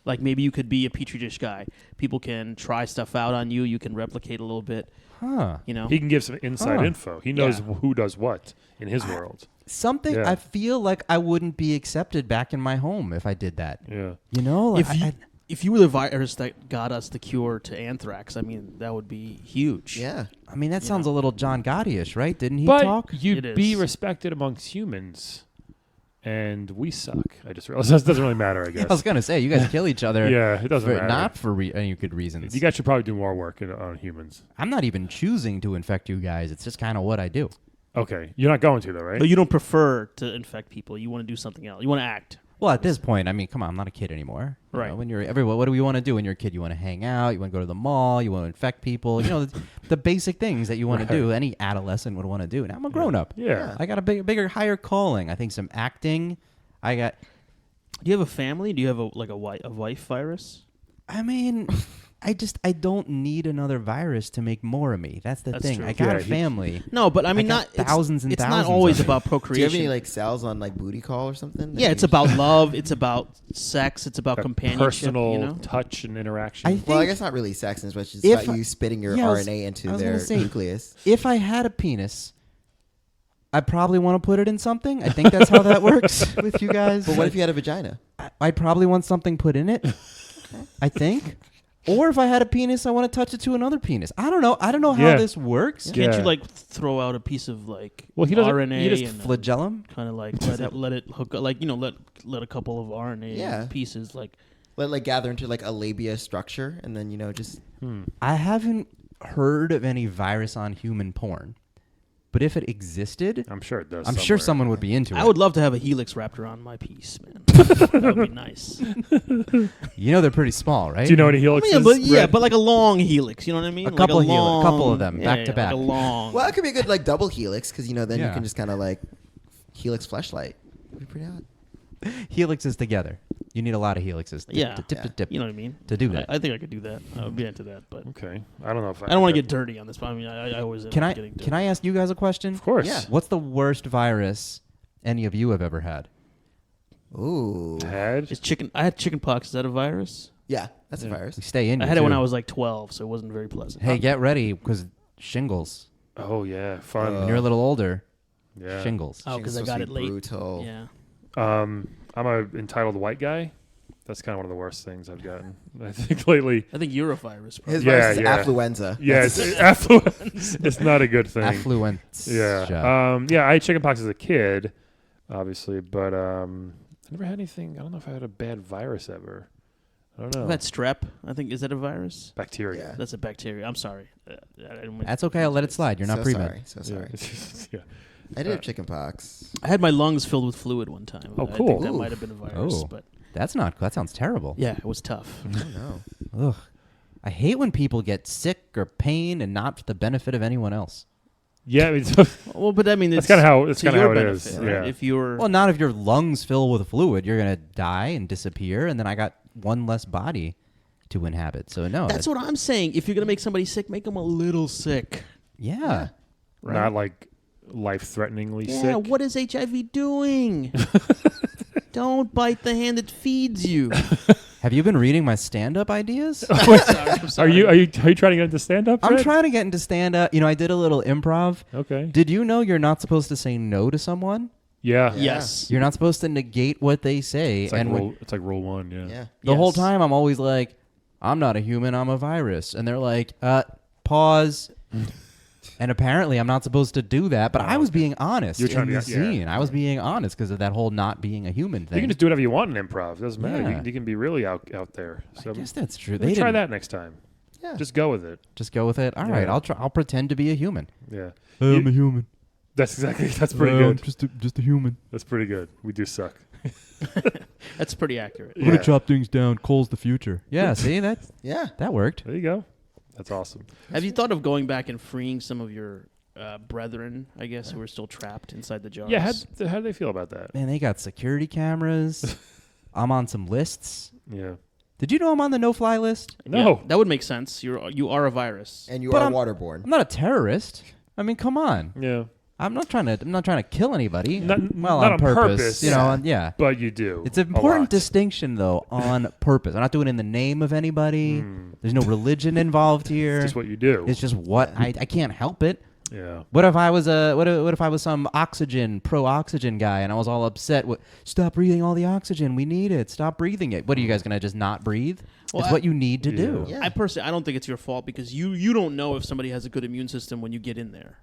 Speaker 5: Like maybe you could be a petri dish guy. People can try stuff out on you. You can replicate a little bit.
Speaker 6: Huh.
Speaker 5: You know.
Speaker 2: He can give some inside
Speaker 6: Huh.
Speaker 2: info. He knows
Speaker 5: Yeah.
Speaker 2: who does what in his world.
Speaker 6: Something
Speaker 2: Yeah.
Speaker 6: I feel like I wouldn't be accepted back in my home if I did that.
Speaker 2: Yeah.
Speaker 6: You know, like,
Speaker 5: If you were the virus that got us the cure to anthrax, I mean that would be huge.
Speaker 4: Yeah.
Speaker 6: I mean that
Speaker 5: You
Speaker 6: sounds
Speaker 5: know.
Speaker 6: a little John Gotti-ish, right? Didn't he
Speaker 2: But
Speaker 6: talk?
Speaker 2: you'd
Speaker 5: It
Speaker 2: be
Speaker 5: is.
Speaker 2: respected amongst humans, and we suck. I just realized that doesn't really matter, I guess.
Speaker 6: I was gonna say you guys kill each other.
Speaker 2: Yeah, it doesn't
Speaker 6: for,
Speaker 2: matter.
Speaker 6: not for any good reasons.
Speaker 2: You guys should probably do more work on humans.
Speaker 6: I'm not even choosing to infect you guys. It's just kind of what I do.
Speaker 2: Okay. You're not going to, though, right?
Speaker 5: But you don't prefer to infect people. You want to do something else. You want to act.
Speaker 6: Well, at this point, I mean, come on, I'm not a kid anymore. You
Speaker 5: Right.
Speaker 6: know, when you're everyone, what do you want to do when you're a kid? You want to hang out. You want to go to the mall. You want to infect people. You know, the basic things that you want
Speaker 2: Right.
Speaker 6: to do. Any adolescent would want to do. Now I'm a grown up.
Speaker 2: Yeah.
Speaker 6: I got a bigger, higher calling. I think some acting. I got.
Speaker 5: Do you have a family? Do you have a wife virus?
Speaker 6: I mean, I don't need another virus to make more of me. That's the
Speaker 5: That's
Speaker 6: thing.
Speaker 5: true.
Speaker 6: I got
Speaker 2: Yeah,
Speaker 6: a family.
Speaker 5: No, but I mean,
Speaker 6: got
Speaker 5: not it's-
Speaker 6: thousands and
Speaker 5: It's
Speaker 6: thousands
Speaker 5: not always
Speaker 6: of
Speaker 5: about
Speaker 4: Do you have
Speaker 5: procreation.
Speaker 4: any like cells on like booty call or something?
Speaker 5: Yeah, it's about love. It's about sex. It's about
Speaker 2: That
Speaker 5: companionship.
Speaker 2: personal
Speaker 5: You know?
Speaker 2: touch and interaction.
Speaker 6: I think
Speaker 4: Well, I guess not really sex as much as
Speaker 6: If
Speaker 4: about you spitting your
Speaker 6: yeah, I was-
Speaker 4: RNA into
Speaker 6: I was
Speaker 4: their
Speaker 6: gonna say-
Speaker 4: nucleus.
Speaker 6: if I had a penis, I'd probably want to put it in something. I think that's how that works with you guys.
Speaker 4: But what if you had a vagina?
Speaker 6: I'd probably want something put in it. I think. Or if I had a penis, I want to touch it to another penis. I don't know. I don't know how
Speaker 2: Yeah.
Speaker 6: this works.
Speaker 2: Yeah.
Speaker 5: Can't you like throw out a piece of like
Speaker 2: Well, he doesn't-
Speaker 5: RNA
Speaker 2: he just
Speaker 5: and
Speaker 6: Flagellum?
Speaker 5: kind of like let it hook up, like let a couple of RNA
Speaker 4: Yeah.
Speaker 5: pieces like
Speaker 4: Let like gather into like a labia structure, and then just
Speaker 6: I haven't heard of any virus on human porn. But if it existed,
Speaker 2: I'm sure it does.
Speaker 6: I'm sure
Speaker 2: somewhere.
Speaker 6: someone would be into it.
Speaker 5: I would love to have a helix wrapped around my piece, man. That would be nice.
Speaker 6: You know they're pretty small, right?
Speaker 2: Do you know any helixes?
Speaker 5: Yeah,
Speaker 2: Red?
Speaker 5: but like a long helix. You know what I mean?
Speaker 6: A
Speaker 5: Like
Speaker 6: couple
Speaker 5: long,
Speaker 6: couple of them,
Speaker 5: yeah,
Speaker 6: back to
Speaker 5: yeah,
Speaker 6: back.
Speaker 5: Like a long.
Speaker 4: well, it could be a good like double helix because then you
Speaker 6: Yeah.
Speaker 4: can just kind of like helix fleshlight. It'd be pretty hot.
Speaker 6: helixes together. You need a lot of helixes.
Speaker 5: Yeah.
Speaker 6: To tip.
Speaker 5: You know what I mean?
Speaker 6: To do that.
Speaker 5: I think I could do that. I would be into that, but
Speaker 2: Okay. I don't know if
Speaker 5: I don't want to get dirty on this. But I mean, I always end
Speaker 6: Can
Speaker 5: up
Speaker 6: I
Speaker 5: getting dirty.
Speaker 6: can I ask you guys a question?
Speaker 2: Of course.
Speaker 4: Yeah.
Speaker 6: What's the worst virus any of you have ever had?
Speaker 4: Ooh,
Speaker 2: Had?
Speaker 5: Is chicken? I had chicken pox. Is that a virus?
Speaker 4: yeah, that's
Speaker 2: Yeah.
Speaker 4: a virus.
Speaker 6: We stay in.
Speaker 5: I
Speaker 6: you,
Speaker 5: had it when
Speaker 6: too.
Speaker 5: I was like 12, so it wasn't very pleasant.
Speaker 6: Hey, get ready because shingles.
Speaker 2: Oh yeah, fun.
Speaker 6: When you're a little older,
Speaker 2: yeah.
Speaker 6: shingles.
Speaker 5: Oh, because I
Speaker 4: Shingles
Speaker 5: got
Speaker 4: supposed
Speaker 5: it
Speaker 4: to be
Speaker 5: late.
Speaker 4: Brutal.
Speaker 5: Yeah.
Speaker 2: I'm a entitled white guy. That's kind of one of the worst things I've gotten. I think lately.
Speaker 5: I think you're a virus. Probably.
Speaker 4: His
Speaker 2: Yeah,
Speaker 4: virus is
Speaker 2: yeah.
Speaker 4: affluenza.
Speaker 2: Yeah, it's affluent. It's not a good thing.
Speaker 6: Affluence.
Speaker 2: Yeah. Yeah, I had chickenpox as a kid, obviously, but I never had anything. I don't know if I had a bad virus ever. I don't know.
Speaker 5: I've had strep. I think is that a virus?
Speaker 2: Bacteria.
Speaker 4: Yeah.
Speaker 5: That's a bacteria. I'm sorry. I didn't mean-
Speaker 6: That's okay. I'll let it slide. You're not
Speaker 4: so
Speaker 6: pre-med.
Speaker 4: sorry. So sorry.
Speaker 2: Yeah.
Speaker 4: I did have chicken pox.
Speaker 5: I had my lungs filled with fluid one time.
Speaker 2: Oh,
Speaker 5: I
Speaker 2: cool.
Speaker 5: think that
Speaker 4: Ooh.
Speaker 5: might have been a virus,
Speaker 6: Oh.
Speaker 5: but
Speaker 6: That sounds terrible.
Speaker 5: yeah, it was tough.
Speaker 4: Oh no.
Speaker 6: Ugh. I hate when people get sick or pain and not for the benefit of anyone else.
Speaker 2: Yeah, I mean,
Speaker 5: Well, but I mean,
Speaker 2: that's
Speaker 5: it's
Speaker 2: kind of how it's
Speaker 5: to
Speaker 2: kind of
Speaker 5: your
Speaker 2: how it
Speaker 5: benefit,
Speaker 2: is.
Speaker 5: right?
Speaker 2: Yeah.
Speaker 5: If you're
Speaker 6: Well, not if your lungs fill with fluid. You're gonna die and disappear, and then I got one less body to inhabit. So no,
Speaker 5: that's what I'm saying. If you're gonna make somebody sick, make them a little sick.
Speaker 6: Yeah.
Speaker 5: Right?
Speaker 2: Not like life-threateningly
Speaker 5: Yeah.
Speaker 2: sick.
Speaker 5: What is HIV doing? Don't bite the hand that feeds you.
Speaker 6: Have you been reading my stand-up ideas?
Speaker 5: I'm
Speaker 2: Are
Speaker 5: sorry.
Speaker 2: you trying to get into stand-up?
Speaker 6: I'm
Speaker 2: Red?
Speaker 6: trying to get into stand-up. You know, I did a little improv.
Speaker 2: Okay.
Speaker 6: Did you know you're not supposed to say no to someone?
Speaker 2: Yeah.
Speaker 5: Yes.
Speaker 6: You're not supposed to negate what they say.
Speaker 2: It's like,
Speaker 6: and
Speaker 2: rule, it's like rule one. Yeah.
Speaker 4: Yeah.
Speaker 6: the whole
Speaker 5: Yes.
Speaker 6: time I'm always like, I'm not a human, I'm a virus. And they're like, pause. And apparently I'm not supposed to do that, but I was being honest
Speaker 2: You're trying
Speaker 6: in
Speaker 2: to
Speaker 6: the
Speaker 2: be- yeah.
Speaker 6: scene. I was being honest because of that whole not being a human thing.
Speaker 2: You can just do whatever you want in improv. It doesn't matter.
Speaker 6: Yeah.
Speaker 2: You can be really out there. So
Speaker 6: I guess that's true.
Speaker 2: maybe
Speaker 6: They
Speaker 2: try
Speaker 6: didn't-
Speaker 2: that next time.
Speaker 4: Yeah.
Speaker 2: Just go with it.
Speaker 6: Just go with it. All right,
Speaker 2: Yeah.
Speaker 6: I'll try. I'll pretend to be a human.
Speaker 2: Yeah.
Speaker 6: I'm
Speaker 2: You-
Speaker 6: a human.
Speaker 2: That's pretty good.
Speaker 6: Just a human.
Speaker 2: That's pretty good. We do suck.
Speaker 5: That's pretty accurate.
Speaker 2: Yeah.
Speaker 6: chop things down. Coal's the future. Yeah, see
Speaker 4: Yeah.
Speaker 6: that worked.
Speaker 2: There you go. That's awesome.
Speaker 5: Have you thought of going back and freeing some of your brethren, I guess, who are still trapped inside the jars?
Speaker 2: Yeah, how do they feel about that?
Speaker 6: Man, they got security cameras. I'm on some lists.
Speaker 2: Yeah.
Speaker 6: Did you know I'm on the no-fly list?
Speaker 2: No.
Speaker 5: Yeah, that would make sense. You are a virus.
Speaker 4: And you
Speaker 6: But
Speaker 4: are
Speaker 6: I'm-
Speaker 4: waterborne.
Speaker 6: I'm not a terrorist. I mean, come on.
Speaker 2: Yeah.
Speaker 6: I'm not trying to kill anybody.
Speaker 2: Not
Speaker 6: not on
Speaker 2: purpose.
Speaker 6: You know,
Speaker 4: Yeah.
Speaker 6: yeah.
Speaker 2: But you do.
Speaker 6: It's an
Speaker 2: a
Speaker 6: important
Speaker 2: lot.
Speaker 6: distinction, though, on purpose. I'm not doing it in the name of anybody.
Speaker 2: Mm.
Speaker 6: There's no religion involved here.
Speaker 2: It's just what you do.
Speaker 6: It's just what I can't help it.
Speaker 2: Yeah.
Speaker 6: What if I was what if I was some pro oxygen guy and I was all upset? Stop breathing all the oxygen. We need it. Stop breathing it. What are you guys gonna just not breathe?
Speaker 5: Well,
Speaker 6: it's what you need to do.
Speaker 4: Yeah.
Speaker 5: I personally, I don't think it's your fault because you don't know if somebody has a good immune system when you get in there,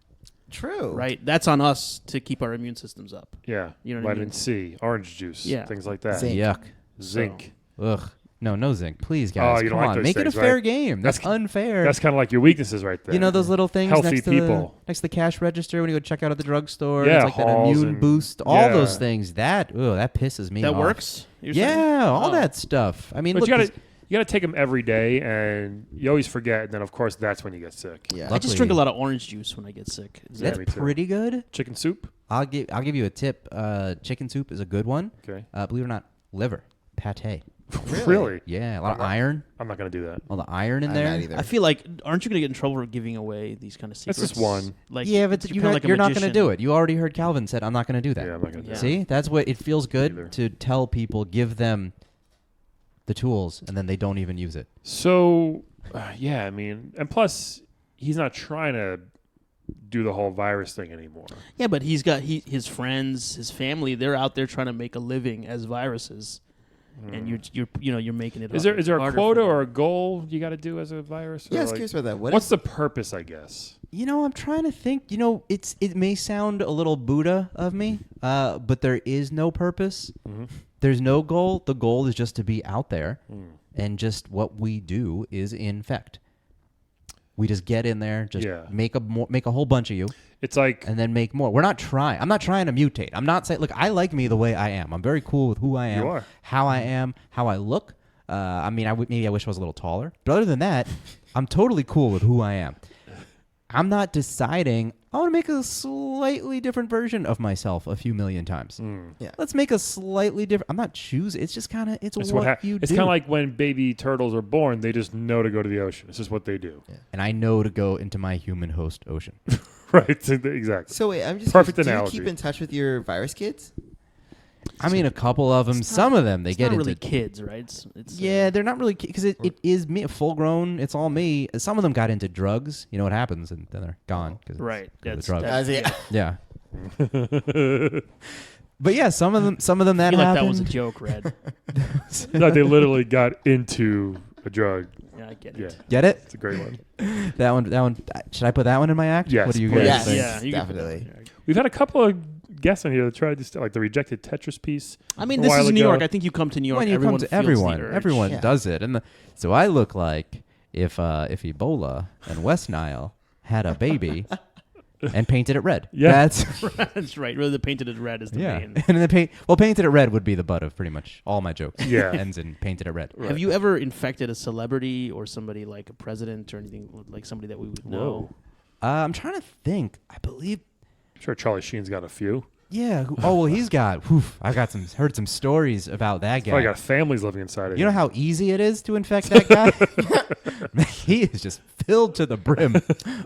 Speaker 4: True.
Speaker 5: right? That's on us to keep our immune systems up.
Speaker 2: Yeah.
Speaker 5: You know what I
Speaker 2: Vitamin
Speaker 5: mean?
Speaker 2: C, orange juice,
Speaker 5: Yeah.
Speaker 2: things like that.
Speaker 4: Zinc.
Speaker 6: Yuck.
Speaker 2: Zinc.
Speaker 6: Ugh. No zinc. Please, guys.
Speaker 2: you don't
Speaker 6: Come
Speaker 2: like
Speaker 6: on.
Speaker 2: those
Speaker 6: Make it a
Speaker 2: things,
Speaker 6: fair
Speaker 2: right?
Speaker 6: game. That's unfair.
Speaker 2: That's kind of like your weaknesses right there.
Speaker 6: You know those little things
Speaker 2: Healthy
Speaker 6: next to
Speaker 2: people.
Speaker 6: next to the cash register when you go check out at the drugstore.
Speaker 2: Yeah,
Speaker 6: It's like that
Speaker 2: Halls
Speaker 6: immune
Speaker 2: and-
Speaker 6: boost. All
Speaker 2: yeah.
Speaker 6: those things. That pisses me
Speaker 5: That
Speaker 6: off.
Speaker 5: works? You're saying?
Speaker 6: Yeah, all
Speaker 5: Oh.
Speaker 6: that stuff. I mean,
Speaker 2: But
Speaker 6: look,
Speaker 2: you gotta take them every day, and you always forget, and then of course that's when you get sick.
Speaker 4: Yeah.
Speaker 5: I just
Speaker 6: Luckily-
Speaker 5: drink a lot of orange juice when I get sick. Is
Speaker 6: that's
Speaker 2: me too.
Speaker 6: pretty good.
Speaker 2: Chicken soup.
Speaker 6: I'll give you a tip. Chicken soup is a good one.
Speaker 2: Okay.
Speaker 6: Believe it or not, liver, pate.
Speaker 2: Really?
Speaker 6: Yeah, a lot of iron.
Speaker 2: I'm not gonna do that.
Speaker 6: All the iron in
Speaker 4: I'm
Speaker 6: there.
Speaker 4: not either.
Speaker 5: I feel like, aren't you going to get in trouble for giving away these kind of
Speaker 2: That's
Speaker 5: secrets?
Speaker 2: just one.
Speaker 5: Like,
Speaker 6: Yeah, but
Speaker 5: you're kinda like a
Speaker 6: you're not going to
Speaker 5: magician.
Speaker 6: do it. You already heard Calvin said, "I'm not going to do that."
Speaker 2: Yeah, I'm not gonna do
Speaker 5: Yeah.
Speaker 2: that.
Speaker 6: See, that's what it feels good
Speaker 2: Either.
Speaker 6: to tell people, give them the tools, and then they don't even use it.
Speaker 2: So, yeah, I mean, and plus, he's not trying to do the whole virus thing anymore.
Speaker 5: Yeah, but he's got his friends, his family. They're out there trying to make a living as viruses, and you're making it.
Speaker 2: Is there a
Speaker 5: harder
Speaker 2: quota
Speaker 5: for them.
Speaker 2: or a goal you got to do as a virus?
Speaker 4: Yeah, I
Speaker 2: Or
Speaker 4: was
Speaker 2: like,
Speaker 4: curious about that.
Speaker 2: what's the purpose? I guess.
Speaker 6: You know, I'm trying to think. You know, it may sound a little Buddha of me, but there is no purpose.
Speaker 2: Mm-hmm.
Speaker 6: There's no goal. The goal is just to be out there,
Speaker 2: Mm.
Speaker 6: and just what we do is infect. We just get in there, just
Speaker 2: Yeah.
Speaker 6: make a whole bunch of you,
Speaker 2: It's like
Speaker 6: and then make more. We're not trying. I'm not trying to mutate. I'm not saying. Look, I like me the way I am. I'm very cool with who I am,
Speaker 2: You are.
Speaker 6: how I am, how I look. I mean, maybe I wish I was a little taller, but other than that, I'm totally cool with who I am. I'm not deciding. I want to make a slightly different version of myself a few million times.
Speaker 4: Yeah.
Speaker 6: Let's make a slightly different. I'm not choosing. It's just kind of. It's what you do.
Speaker 2: It's kind of like when baby turtles are born; they just know to go to the ocean. It's just what they do.
Speaker 6: And I know to go into my human host ocean.
Speaker 2: Right? Exactly.
Speaker 4: So wait, I'm just
Speaker 2: Perfect
Speaker 4: curious,
Speaker 2: analogy.
Speaker 4: Do you keep in touch with your virus kids?
Speaker 6: I mean, a couple of them. Some of them they
Speaker 5: It's
Speaker 6: get
Speaker 5: not
Speaker 6: into.
Speaker 5: really kids, right? It's
Speaker 6: Yeah, they're not really because it is me, full grown. It's all me. Some of them got into drugs. You know what happens, and then they're gone. 'Cause it's
Speaker 5: right.
Speaker 6: 'cause of
Speaker 5: That's
Speaker 6: the drugs.
Speaker 5: that-
Speaker 6: Yeah. But yeah, some of them
Speaker 5: I
Speaker 6: that
Speaker 5: feel like that
Speaker 6: happened.
Speaker 5: was a joke, Red.
Speaker 2: No, they literally got into a drug.
Speaker 5: Yeah, I get
Speaker 2: Yeah,
Speaker 5: it.
Speaker 6: Get it?
Speaker 2: it's a great one.
Speaker 6: That one. Should I put that one in my act?
Speaker 2: Yes,
Speaker 6: What do you
Speaker 2: please.
Speaker 6: guys
Speaker 4: Yes,
Speaker 6: think?
Speaker 5: Yeah, you can put
Speaker 4: definitely.
Speaker 2: We've had a couple of guests on here that tried to like the rejected Tetris piece.
Speaker 5: I mean,
Speaker 2: a
Speaker 5: this
Speaker 2: while
Speaker 5: is New
Speaker 2: ago.
Speaker 5: York. I think you come to New York.
Speaker 6: When you
Speaker 5: everyone
Speaker 6: come to
Speaker 5: feels the
Speaker 6: everyone,
Speaker 5: urge.
Speaker 6: everyone
Speaker 4: Yeah.
Speaker 6: does it, and so I look like if Ebola and West Nile had a baby and painted it red.
Speaker 2: Yeah.
Speaker 6: That's
Speaker 5: That's right. Really, the painted it red is the
Speaker 6: yeah.
Speaker 5: main.
Speaker 6: And the painted it red would be the butt of pretty much all my jokes.
Speaker 2: Yeah.
Speaker 6: Ends in painted it red.
Speaker 5: Have you ever infected a celebrity or somebody like a president or anything like somebody that we would know?
Speaker 6: I'm trying to think. I believe.
Speaker 2: I'm sure Charlie Sheen's got a few.
Speaker 6: Yeah. Oh well, he's got. I've got heard some stories about that guy.
Speaker 2: Probably got families living inside of
Speaker 6: You know
Speaker 2: him.
Speaker 6: how easy it is to infect that guy? He is just filled to the brim,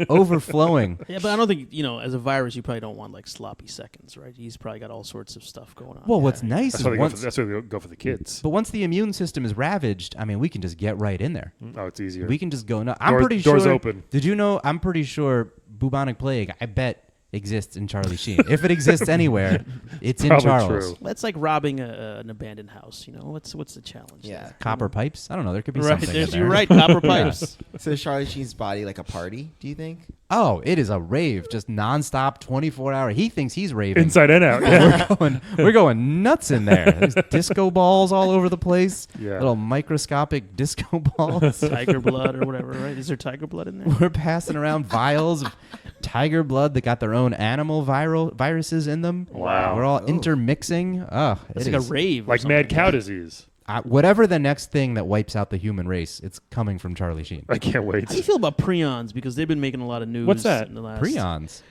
Speaker 6: overflowing.
Speaker 5: Yeah, but I don't think as a virus, you probably don't want like sloppy seconds, right? He's probably got all sorts of stuff going on.
Speaker 6: Well, what's nice
Speaker 2: That's
Speaker 6: is
Speaker 2: why they go
Speaker 6: once,
Speaker 2: for, that's why they go for the kids.
Speaker 6: but once the immune system is ravaged, I mean, we can just get right in there.
Speaker 2: Oh, it's easier.
Speaker 6: We can just go. No, I'm
Speaker 2: Doors-
Speaker 6: pretty sure.
Speaker 2: doors open.
Speaker 6: Did you know? I'm pretty sure bubonic plague. I bet exists in Charlie Sheen. If it exists anywhere, it's in
Speaker 2: Probably
Speaker 6: Charles.
Speaker 2: true.
Speaker 5: That's like robbing an abandoned house. What's the challenge?
Speaker 4: Yeah.
Speaker 5: there?
Speaker 6: Copper pipes? I don't know. There could be
Speaker 5: Right.
Speaker 6: something in
Speaker 5: There's,
Speaker 6: there.
Speaker 5: you're right. Copper pipes.
Speaker 4: So is Charlie Sheen's body like a party? Do you think?
Speaker 6: Oh, it is a rave, just nonstop, 24-hour. He thinks he's raving.
Speaker 2: Inside and out. Yeah.
Speaker 6: We're going nuts in there. There's disco balls all over the place.
Speaker 2: Yeah.
Speaker 6: Little microscopic disco balls.
Speaker 5: Tiger blood or whatever, right? Is there tiger blood in there?
Speaker 6: We're passing around vials of tiger blood that got their own animal viruses in them.
Speaker 2: Wow.
Speaker 6: We're all intermixing. Oh,
Speaker 5: It's
Speaker 6: it
Speaker 5: like
Speaker 6: is.
Speaker 5: a rave. or
Speaker 2: Like mad
Speaker 5: something.
Speaker 2: cow disease.
Speaker 6: Whatever the next thing that wipes out the human race, it's coming from Charlie Sheen.
Speaker 2: I can't wait.
Speaker 5: How do you feel about prions? Because they've been making a lot of news.
Speaker 2: What's that?
Speaker 5: In the last
Speaker 6: Prions.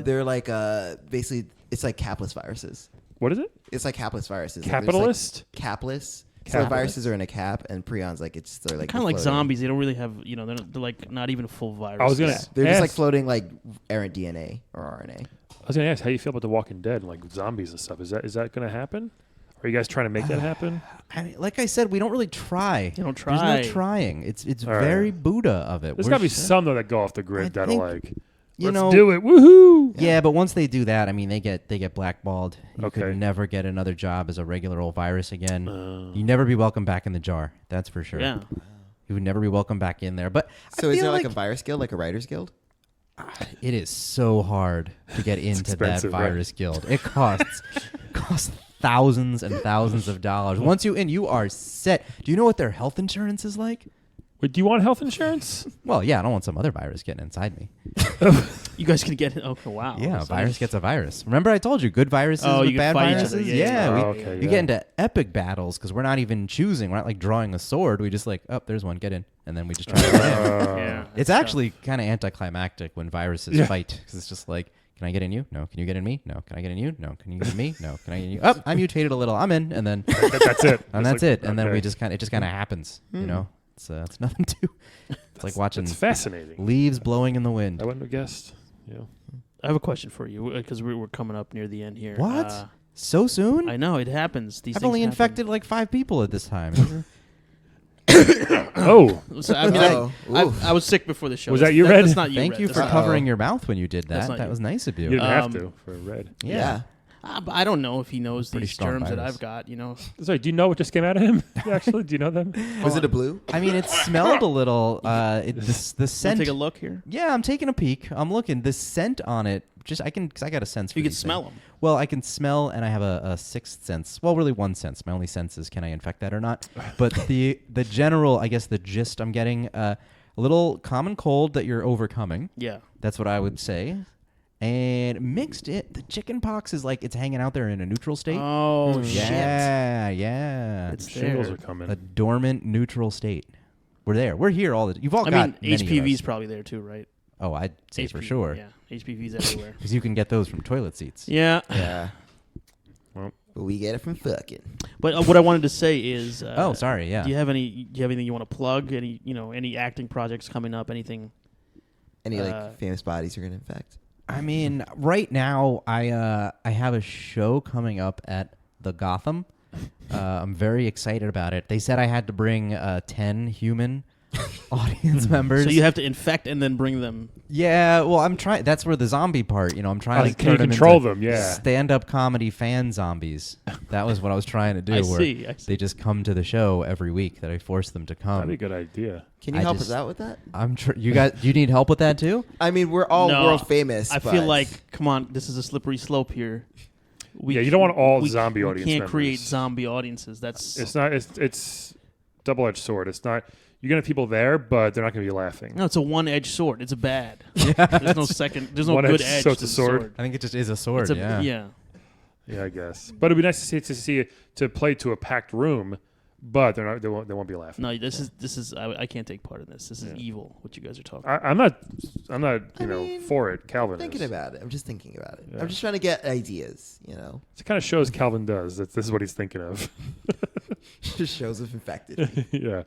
Speaker 4: They're like basically it's like capless viruses.
Speaker 2: What is it?
Speaker 4: It's like capless viruses. Like, there's,
Speaker 2: Capitalist?
Speaker 4: like, capless. So
Speaker 2: Capitalist.
Speaker 4: viruses are in a cap, and prions like they're like
Speaker 5: Kind of like
Speaker 4: floating.
Speaker 5: zombies. They don't really have, they're like not even full virus.
Speaker 2: I was gonna
Speaker 4: Yeah, they're just like
Speaker 2: ask-
Speaker 4: floating like errant DNA or RNA.
Speaker 2: I was gonna ask how you feel about The Walking Dead, like zombies and stuff. Is that gonna happen? Are you guys trying to make that happen?
Speaker 6: Like I said, we don't really try.
Speaker 5: You don't
Speaker 6: There's
Speaker 5: try.
Speaker 6: no trying. It's
Speaker 2: All right.
Speaker 6: very Buddha of it.
Speaker 2: There's
Speaker 6: We're
Speaker 2: gotta be
Speaker 6: s-
Speaker 2: some though that go off the grid
Speaker 6: I
Speaker 2: that'll
Speaker 6: think,
Speaker 2: like,
Speaker 6: you
Speaker 2: let's
Speaker 6: know,
Speaker 2: do it, woohoo!
Speaker 6: Yeah, but once they do that, I mean, they get blackballed. You
Speaker 2: Okay.
Speaker 6: could never get another job as a regular old virus again.
Speaker 2: Uh.
Speaker 6: You never be welcome back in the jar. That's for sure.
Speaker 5: Yeah.
Speaker 6: You would never be welcome back in there. But
Speaker 4: So
Speaker 6: I
Speaker 4: is
Speaker 6: feel
Speaker 4: there like a virus guild, like a writers guild?
Speaker 6: it is so hard to get into that
Speaker 2: expensive, right?
Speaker 6: virus guild. It costs thousands and thousands of dollars. Once you in, you are set. Do you know what their health insurance is like?
Speaker 2: Wait, do you want health insurance?
Speaker 6: Well, yeah, I don't want some other virus getting inside me.
Speaker 5: You guys can get it. Okay, wow.
Speaker 6: Yeah, a
Speaker 5: That's
Speaker 6: virus
Speaker 5: nice.
Speaker 6: gets a virus. Remember I told you, good viruses
Speaker 5: Oh,
Speaker 6: with
Speaker 5: you can
Speaker 6: bad
Speaker 5: fight each
Speaker 6: viruses?
Speaker 5: other. Yeah,
Speaker 6: Yeah,
Speaker 5: yeah,
Speaker 6: we,
Speaker 2: yeah. Okay,
Speaker 6: you
Speaker 2: yeah.
Speaker 6: get into epic battles because we're not even choosing. We're not like drawing a sword. We just like, oh, there's one, get in. And then we just try to get in.
Speaker 5: Yeah.
Speaker 6: It's
Speaker 5: that's
Speaker 6: actually kind of anticlimactic when viruses
Speaker 2: Yeah.
Speaker 6: fight because it's just like, can I get in you? No. Can you get in me? No. Can I get in you? No. Can you get in me? No. Can I get in you? Oh, I mutated a little. I'm in. And then,
Speaker 2: That's it.
Speaker 6: and
Speaker 2: It's
Speaker 6: that's
Speaker 2: like,
Speaker 6: it. And then
Speaker 2: okay.
Speaker 6: we just kind of, it just kind of happens, you know? It's nothing to, it's like watching
Speaker 2: It's fascinating.
Speaker 6: leaves blowing in the wind.
Speaker 2: I wouldn't have guessed. Yeah.
Speaker 5: I have a question for you because we're coming up near the end here.
Speaker 6: What? So soon?
Speaker 5: I know it happens. These
Speaker 6: I've
Speaker 5: things
Speaker 6: only
Speaker 5: happen.
Speaker 6: infected like 5 people at this time.
Speaker 2: Oh,
Speaker 5: So, I mean,
Speaker 4: Oh,
Speaker 5: I was sick before the show.
Speaker 2: Was that you,
Speaker 5: That's
Speaker 2: Red?
Speaker 5: not you.
Speaker 6: Thank
Speaker 5: Red.
Speaker 6: you
Speaker 5: That's
Speaker 6: for
Speaker 5: not-
Speaker 6: covering your mouth when you did
Speaker 5: That's
Speaker 6: that.
Speaker 5: not
Speaker 6: That
Speaker 5: you.
Speaker 6: was nice of
Speaker 2: you
Speaker 6: you.
Speaker 2: didn't have
Speaker 5: Um,
Speaker 2: to for red.
Speaker 6: Yeah.
Speaker 5: But I don't know if he knows
Speaker 6: Pretty
Speaker 5: these
Speaker 6: strong
Speaker 5: germs that
Speaker 6: virus.
Speaker 5: I've got.
Speaker 2: Sorry, do you know what just came out of him? Actually, do you know them?
Speaker 4: Was it a blue?
Speaker 6: I mean, it smelled a little. The
Speaker 5: Wanna
Speaker 6: scent.
Speaker 5: take a look here.
Speaker 6: Yeah, I'm taking a peek. I'm looking. The scent on it. Just because I got a sense. For
Speaker 5: You can
Speaker 6: these
Speaker 5: smell
Speaker 6: things.
Speaker 5: them.
Speaker 6: Well, I can smell, and I have a sixth sense. Well, really one sense. My only sense is can I infect that or not. But the general, I guess, the gist I'm getting, a little common cold that you're overcoming.
Speaker 5: Yeah.
Speaker 6: That's what I would say. And mixed it, the chicken pox is like it's hanging out there in a neutral state.
Speaker 5: Oh shit!
Speaker 6: Yeah.
Speaker 5: It's
Speaker 2: Shingles
Speaker 5: there.
Speaker 2: are coming.
Speaker 6: A dormant neutral state. We're there. We're here all the. You've all
Speaker 5: I
Speaker 6: got.
Speaker 5: mean,
Speaker 6: many of
Speaker 5: HPV's
Speaker 6: us.
Speaker 5: probably there too, right?
Speaker 6: Oh, I'd say for
Speaker 5: HPV,
Speaker 6: sure.
Speaker 5: Yeah, HPV's everywhere.
Speaker 6: Because you can get those from toilet seats.
Speaker 5: Yeah.
Speaker 4: Yeah.
Speaker 2: Well.
Speaker 4: But we get it from fucking.
Speaker 5: But what I wanted to say is.
Speaker 6: Oh, sorry. Yeah.
Speaker 5: Do you have anything you want to plug? Any acting projects coming up? Anything?
Speaker 4: Any like famous bodies you're gonna infect?
Speaker 6: I mean, right now I have a show coming up at the Gotham. I'm very excited about it. They said I had to bring 10 human audience members.
Speaker 5: So you have to infect and then bring them.
Speaker 6: Yeah, well, I'm trying. That's where the zombie part. I'm trying to
Speaker 2: Can you
Speaker 6: turn
Speaker 2: control
Speaker 6: into
Speaker 2: them? Yeah.
Speaker 6: stand-up comedy fan zombies. That was what I was trying to do.
Speaker 5: I
Speaker 6: where
Speaker 5: see.
Speaker 6: They just come to the show every week. That I force them to
Speaker 2: That'd be a
Speaker 6: come.
Speaker 2: good idea.
Speaker 4: Can you
Speaker 6: I
Speaker 4: help
Speaker 6: just-
Speaker 4: us out with that?
Speaker 6: You guys, do you need help with that too?
Speaker 4: I mean, we're all
Speaker 5: No,
Speaker 4: world famous.
Speaker 5: I
Speaker 4: but
Speaker 5: feel like, come on, this is a slippery slope here.
Speaker 2: Yeah, you don't want all
Speaker 5: we
Speaker 2: zombie audience
Speaker 5: We can't
Speaker 2: members.
Speaker 5: create zombie audiences. That's
Speaker 2: It's not. It's double-edged sword. It's not. You're gonna have people there, but they're not gonna be laughing.
Speaker 5: no. It's a one-edged sword. It's a bad. There's no second. There's no
Speaker 2: One
Speaker 5: good
Speaker 2: edge,
Speaker 5: edge.
Speaker 2: so it's
Speaker 5: to
Speaker 2: a
Speaker 5: the
Speaker 2: sword.
Speaker 6: I think it just is a sword.
Speaker 5: It's a,
Speaker 6: yeah.
Speaker 2: Yeah, I guess. But it'd be nice to see to play to a packed room, but they're not. They won't be laughing.
Speaker 5: No, this is. I can't take part in this. This is evil. What you guys are talking.
Speaker 2: I'm not. I'm not.
Speaker 4: I mean,
Speaker 2: for it. Calvin
Speaker 4: thinking
Speaker 2: is.
Speaker 4: about it. I'm just thinking about it.
Speaker 2: Yeah.
Speaker 4: I'm just trying to get ideas.
Speaker 2: It kind of shows Calvin does. This is what he's thinking of.
Speaker 4: Just shows if infected.
Speaker 2: Yeah.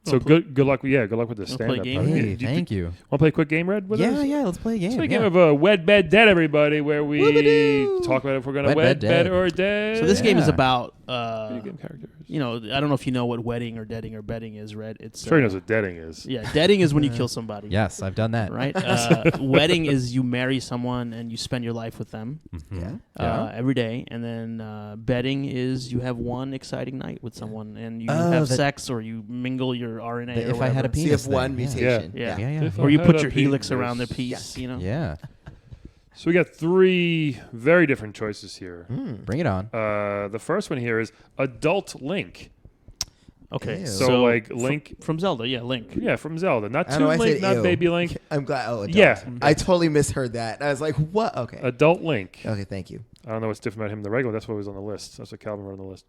Speaker 2: So
Speaker 5: Wanna play-
Speaker 2: good luck. Yeah, good luck with the
Speaker 5: Wanna play
Speaker 2: stand-up.
Speaker 5: a game?
Speaker 6: Hey, thank you.
Speaker 2: Want to play a quick game, Red? With us?
Speaker 6: Yeah, let's play a game.
Speaker 2: Let's play a
Speaker 6: yeah.
Speaker 2: game of Wed, Bed, Dead, everybody, where we
Speaker 4: Whoop-a-doo.
Speaker 2: talk about if we're going to
Speaker 6: Wed,
Speaker 2: wed,
Speaker 6: bed,
Speaker 2: bed,
Speaker 6: dead.
Speaker 2: or dead.
Speaker 5: So this game is
Speaker 6: Yeah.
Speaker 5: about.
Speaker 2: Video game characters.
Speaker 5: I don't know if you know what wedding or deading or bedding is, Red. It's
Speaker 2: Sure, he knows what deading is.
Speaker 5: Yeah, deading is when you kill somebody.
Speaker 6: Yes, I've done that.
Speaker 5: Right. Wedding is you marry someone and you spend your life with them
Speaker 6: Mhm.
Speaker 4: Yeah.
Speaker 5: every day, and then bedding is you have one exciting night with someone and you
Speaker 6: Oh,
Speaker 5: have
Speaker 6: that-
Speaker 5: sex or you mingle your your RNA.
Speaker 6: If
Speaker 5: or
Speaker 6: I had a
Speaker 5: whatever.
Speaker 6: penis,
Speaker 4: CF1
Speaker 6: thing,
Speaker 4: mutation.
Speaker 5: Yeah.
Speaker 6: Yeah.
Speaker 2: If
Speaker 5: Or
Speaker 2: I
Speaker 5: you
Speaker 2: had
Speaker 5: put
Speaker 2: a
Speaker 5: your helix
Speaker 2: penis.
Speaker 5: around their piece. You know.
Speaker 6: Yeah.
Speaker 2: So we got 3 very different choices here.
Speaker 6: Bring it on.
Speaker 2: The first one here is Adult Link.
Speaker 5: Okay.
Speaker 4: Ew.
Speaker 2: So like Link,
Speaker 5: from Zelda, yeah, Link.
Speaker 2: yeah, from Zelda, not
Speaker 4: I don't know
Speaker 2: Toon
Speaker 4: why I
Speaker 2: Link,
Speaker 4: said
Speaker 2: not
Speaker 4: ew.
Speaker 2: Baby Link.
Speaker 4: I'm glad. Oh, adult.
Speaker 2: Yeah.
Speaker 4: I totally misheard that. I was like, what? Okay.
Speaker 2: Adult Link.
Speaker 4: Okay, thank you.
Speaker 2: I don't know what's different about him than the regular. That's what was on the list. That's what Calvin wrote on the list.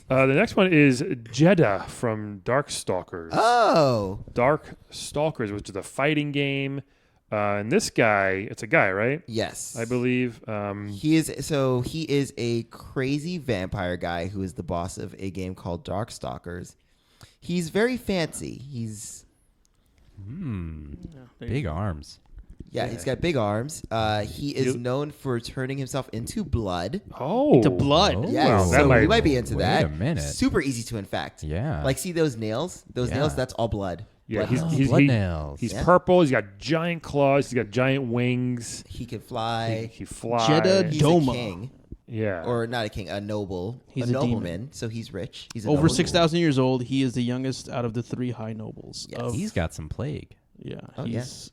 Speaker 2: The next one is Jeddah from Darkstalkers.
Speaker 4: Oh.
Speaker 2: Darkstalkers, which is a fighting game. And this guy, it's a guy, right?
Speaker 4: Yes.
Speaker 2: I believe.
Speaker 4: He is a crazy vampire guy who is the boss of a game called Darkstalkers. He's very fancy. He's
Speaker 6: Big arms.
Speaker 4: he's got big arms. He is known for turning himself into blood.
Speaker 2: Oh.
Speaker 5: To blood.
Speaker 6: Oh.
Speaker 4: Yes,
Speaker 2: Wow, that
Speaker 4: so
Speaker 2: might-
Speaker 4: we might be into
Speaker 6: Wait
Speaker 4: that.
Speaker 6: a minute.
Speaker 4: Super easy to infect.
Speaker 6: Yeah.
Speaker 4: Like, see those nails? Those
Speaker 6: Yeah.
Speaker 4: nails, that's all blood.
Speaker 2: Yeah,
Speaker 4: Blood
Speaker 2: he's
Speaker 6: blood
Speaker 2: he-
Speaker 6: nails.
Speaker 2: He's
Speaker 4: Yeah.
Speaker 2: purple. He's got giant claws. He's got giant wings.
Speaker 4: He can fly.
Speaker 2: He flies.
Speaker 5: Jeddah
Speaker 4: He's
Speaker 5: Doma.
Speaker 4: a king.
Speaker 2: Yeah.
Speaker 4: Or not a king, a noble.
Speaker 5: He's
Speaker 4: a
Speaker 5: a demon.
Speaker 4: nobleman. So he's rich. He's a
Speaker 5: Over
Speaker 4: noble.
Speaker 5: 6,000 years old, he is the youngest out of the 3 high nobles.
Speaker 4: Yes.
Speaker 5: Of,
Speaker 6: He's got some plague.
Speaker 5: yeah,
Speaker 4: Oh,
Speaker 5: he's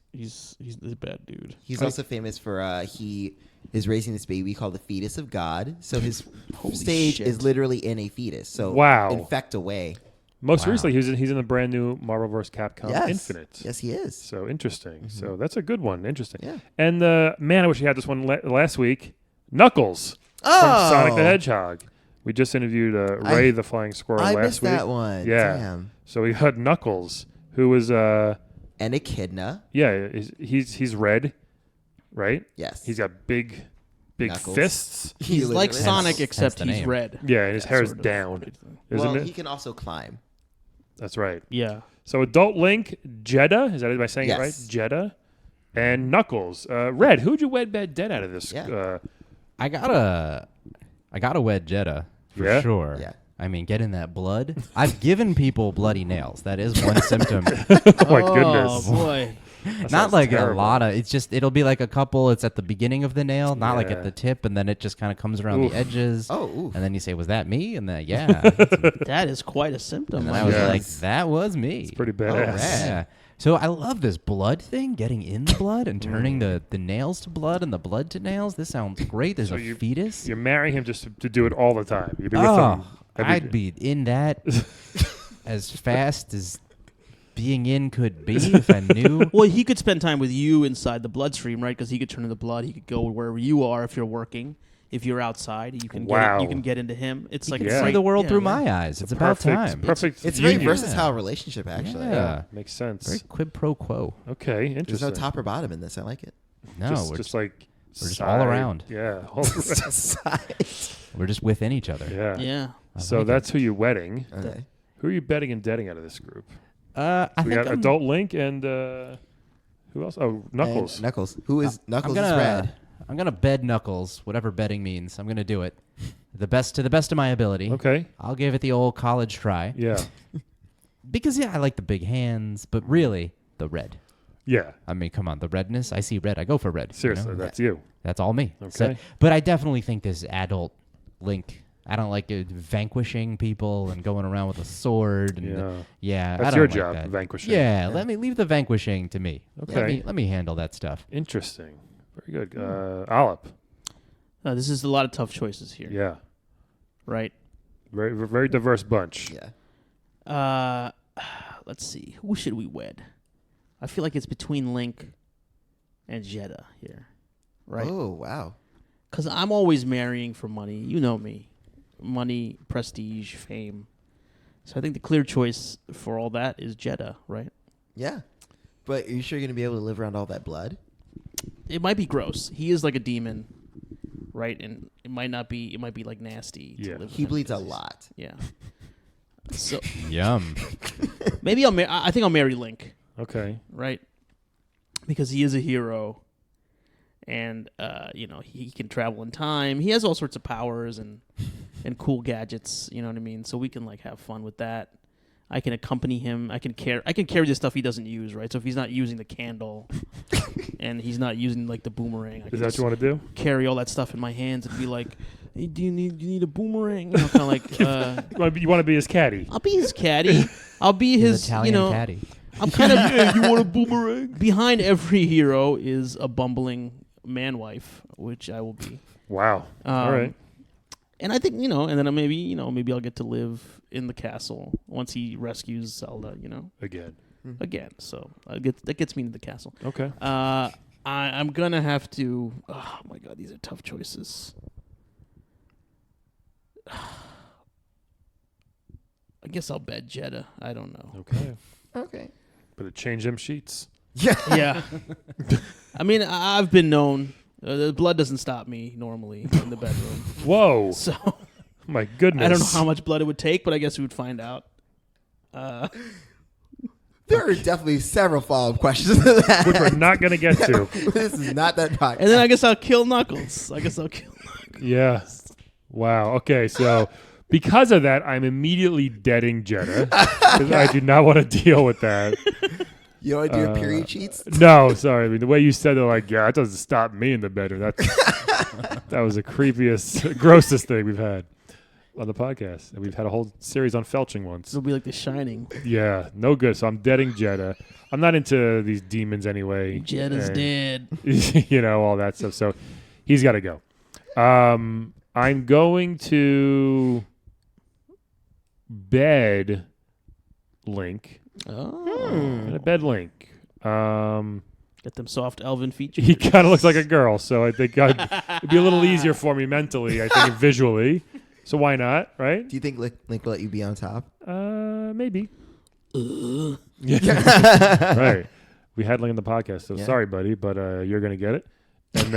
Speaker 5: a bad dude.
Speaker 4: He's also famous for he is raising this baby called the fetus of God. So his
Speaker 5: Holy
Speaker 4: stage
Speaker 5: shit.
Speaker 4: is literally in a fetus. So
Speaker 2: Wow.
Speaker 4: infect away.
Speaker 2: Most
Speaker 6: Wow.
Speaker 2: recently, he's in the brand new Marvel vs. Capcom
Speaker 4: Yes.
Speaker 2: Infinite.
Speaker 4: Yes, he is.
Speaker 2: So interesting. So that's a good one. Interesting.
Speaker 4: Yeah.
Speaker 2: And man, I wish we had this one last week. Knuckles
Speaker 4: Oh,
Speaker 2: from Sonic the Hedgehog. We just interviewed Ray the Flying Squirrel
Speaker 4: I
Speaker 2: last
Speaker 4: missed
Speaker 2: week.
Speaker 4: that one.
Speaker 2: Yeah.
Speaker 4: Damn.
Speaker 2: So we had Knuckles, who was
Speaker 4: And Echidna.
Speaker 2: he's red, right?
Speaker 4: Yes.
Speaker 2: He's got big
Speaker 4: Knuckles.
Speaker 2: fists.
Speaker 4: He
Speaker 5: He's like
Speaker 4: literally-
Speaker 5: Sonic, except
Speaker 6: the
Speaker 5: he's
Speaker 6: name.
Speaker 5: red.
Speaker 2: Yeah, and his hair is
Speaker 5: Sort of.
Speaker 2: down, isn't
Speaker 4: Well,
Speaker 2: it?
Speaker 4: he can also climb.
Speaker 2: That's right.
Speaker 5: Yeah.
Speaker 2: So Adult Link, Jeddah, am I saying it
Speaker 4: Yes.
Speaker 2: right? Jeddah, and Knuckles. Red, who'd you wed bad dead out of this?
Speaker 4: Yeah.
Speaker 6: I gotta wed Jeddah for
Speaker 2: Yeah?
Speaker 6: sure.
Speaker 4: Yeah.
Speaker 6: I mean, getting that blood. I've given people bloody nails. That is one symptom.
Speaker 2: Oh my goodness.
Speaker 5: Oh boy.
Speaker 2: That
Speaker 6: Not
Speaker 2: sounds
Speaker 6: like
Speaker 2: terrible.
Speaker 6: a lot of. It'll be like a couple. It's at the beginning of the nail, not like
Speaker 2: Yeah.
Speaker 6: at the tip, and then it just kind of comes around
Speaker 2: Oof.
Speaker 6: the edges.
Speaker 4: Oh, oof.
Speaker 6: And then you say, "Was that me?" And then yeah.
Speaker 5: That is quite a symptom.
Speaker 6: And then
Speaker 5: my
Speaker 6: I was
Speaker 2: Yeah.
Speaker 6: like,
Speaker 4: Yes.
Speaker 6: "That was me."
Speaker 2: It's pretty
Speaker 4: Oh,
Speaker 2: badass.
Speaker 4: rad.
Speaker 6: Yeah. So I love this blood thing, getting in the blood and turning the nails to blood and the blood to nails. This sounds great. There's
Speaker 2: So
Speaker 6: a
Speaker 2: you-
Speaker 6: fetus.
Speaker 2: You marry him just to do it all the time. You'd be with
Speaker 6: Oh,
Speaker 2: him. every
Speaker 6: I'd
Speaker 2: day.
Speaker 6: be in that as fast as being in could be if I knew.
Speaker 5: Well, he could spend time with you inside the bloodstream, right? Because he could turn into blood. He could go wherever you are if you're working. If you're outside, you can
Speaker 2: Wow.
Speaker 5: you can get into him. It's like
Speaker 6: You
Speaker 2: Yeah.
Speaker 6: can
Speaker 5: a
Speaker 6: see the world
Speaker 5: yeah,
Speaker 6: through
Speaker 5: man.
Speaker 6: my eyes. It's about time.
Speaker 2: Perfect.
Speaker 4: It's a very
Speaker 2: union.
Speaker 4: versatile relationship, actually.
Speaker 6: Yeah.
Speaker 2: Makes sense.
Speaker 6: Very quid pro quo.
Speaker 2: Okay,
Speaker 4: There's
Speaker 2: interesting.
Speaker 4: no top or bottom in this. I like it.
Speaker 6: No,
Speaker 2: just,
Speaker 6: we're
Speaker 2: just like
Speaker 6: we're just all around.
Speaker 2: Yeah, all around.
Speaker 6: we're just within each other.
Speaker 2: yeah.
Speaker 5: Yeah.
Speaker 6: I
Speaker 2: So
Speaker 6: like it.
Speaker 2: that's who you're wedding.
Speaker 4: Okay.
Speaker 2: Who are you betting and deading out of this group?
Speaker 6: I
Speaker 2: We
Speaker 6: think
Speaker 2: got
Speaker 6: I'm-
Speaker 2: Adult Link and who else? Oh, Knuckles.
Speaker 4: And Knuckles. Who is Knuckles?
Speaker 6: I'm
Speaker 4: Is
Speaker 6: gonna,
Speaker 4: red.
Speaker 6: I'm gonna bed Knuckles, whatever betting means. I'm gonna do it, to the best of my ability.
Speaker 2: Okay.
Speaker 6: I'll give it the old college try
Speaker 2: Yeah.
Speaker 6: because I like the big hands, but really the red.
Speaker 2: Yeah.
Speaker 6: I mean, come on, the redness. I see red. I go for red. you
Speaker 2: Seriously,
Speaker 6: know?
Speaker 2: that's you.
Speaker 6: That's all me.
Speaker 2: Okay.
Speaker 6: But I definitely think this adult Link. I don't like vanquishing people and going around with a sword. And
Speaker 2: Yeah.
Speaker 6: I
Speaker 2: That's
Speaker 6: don't
Speaker 2: your
Speaker 6: like
Speaker 2: job,
Speaker 6: that.
Speaker 2: vanquishing.
Speaker 6: Yeah, let me leave the vanquishing to me.
Speaker 2: Okay.
Speaker 6: Let me handle that stuff.
Speaker 2: Interesting. Very good. Alep.
Speaker 5: This is a lot of tough choices here,
Speaker 2: Yeah.
Speaker 5: right?
Speaker 2: Very, very diverse bunch.
Speaker 4: Yeah.
Speaker 5: Let's see. Who should we wed? I feel like it's between Link and Jeddah here, right?
Speaker 4: Oh, wow.
Speaker 5: Because I'm always marrying for money. You know me. Money, prestige, fame. So I think the clear choice for all that is Jeddah, right?
Speaker 4: Yeah. But are you sure you're going to be able to live around all that blood?
Speaker 5: It might be gross. He is like a demon, right? And it might not be. It might be like nasty. To
Speaker 2: Yeah.
Speaker 5: live with
Speaker 4: He
Speaker 5: him
Speaker 4: bleeds a
Speaker 5: because he's-
Speaker 4: lot.
Speaker 5: Yeah. So
Speaker 6: Yum.
Speaker 5: maybe I think I'll marry Link,
Speaker 2: Okay.
Speaker 5: right? Because he is a hero, and he can travel in time. He has all sorts of powers and cool gadgets. You know what I mean? So we can like have fun with that. I can accompany him. I can carry the stuff he doesn't use, right? So if he's not using the candle, and he's not using like the boomerang, I
Speaker 2: Is
Speaker 5: can
Speaker 2: that what
Speaker 5: just
Speaker 2: you want to do?
Speaker 5: carry all that stuff in my hands and be like, hey, "Do you need a boomerang?" You know, kind of like.
Speaker 2: You want to be his caddy?
Speaker 5: I'll be his caddy. I'll be his,
Speaker 6: Italian caddy.
Speaker 5: I'm kind of. You want a boomerang? Behind every hero is a bumbling man wife, which I will be.
Speaker 2: Wow. All right.
Speaker 5: And I think and then maybe I'll get to live in the castle once he rescues Zelda. Again. So that gets me into the castle.
Speaker 2: Okay.
Speaker 5: I'm gonna have to. Oh my god, these are tough choices. I guess I'll bet Jeddah. I don't know.
Speaker 2: Okay.
Speaker 4: Okay.
Speaker 2: Better change them sheets.
Speaker 5: Yeah. I mean, I've been known. The blood doesn't stop me normally in the bedroom.
Speaker 2: Whoa.
Speaker 5: So,
Speaker 2: My goodness.
Speaker 5: I don't know how much blood it would take, but I guess we would find out.
Speaker 4: There are definitely several follow-up questions to that.
Speaker 2: Which we're not going to get to.
Speaker 4: This is not that podcast.
Speaker 5: And then I guess I'll kill Knuckles.
Speaker 2: Yeah. Wow. Okay. So because of that, I'm immediately deading Jeddah. Because I do not want to deal with that.
Speaker 4: You don't want to do your period cheats?
Speaker 2: No, sorry. I mean, the way you said it, like, yeah, that doesn't stop me in the bedroom. That was the creepiest, grossest thing we've had on the podcast. And we've had a whole series on felching once.
Speaker 5: It'll be like The Shining.
Speaker 2: Yeah, no good. So I'm deading Jeddah. I'm not into these demons anyway.
Speaker 5: Jeddah's dead.
Speaker 2: All that stuff. So he's got to go. I'm going to bed Link.
Speaker 5: Oh.
Speaker 2: I'm gonna bed Link.
Speaker 5: Get them soft elven features.
Speaker 2: He kind of looks like a girl, so I think it'd be a little easier for me mentally, I think, and visually. So why not, right?
Speaker 4: Do you think Link will let you be on top?
Speaker 2: Maybe. Right. We had Link in the podcast, so sorry, buddy, but you're gonna get it. And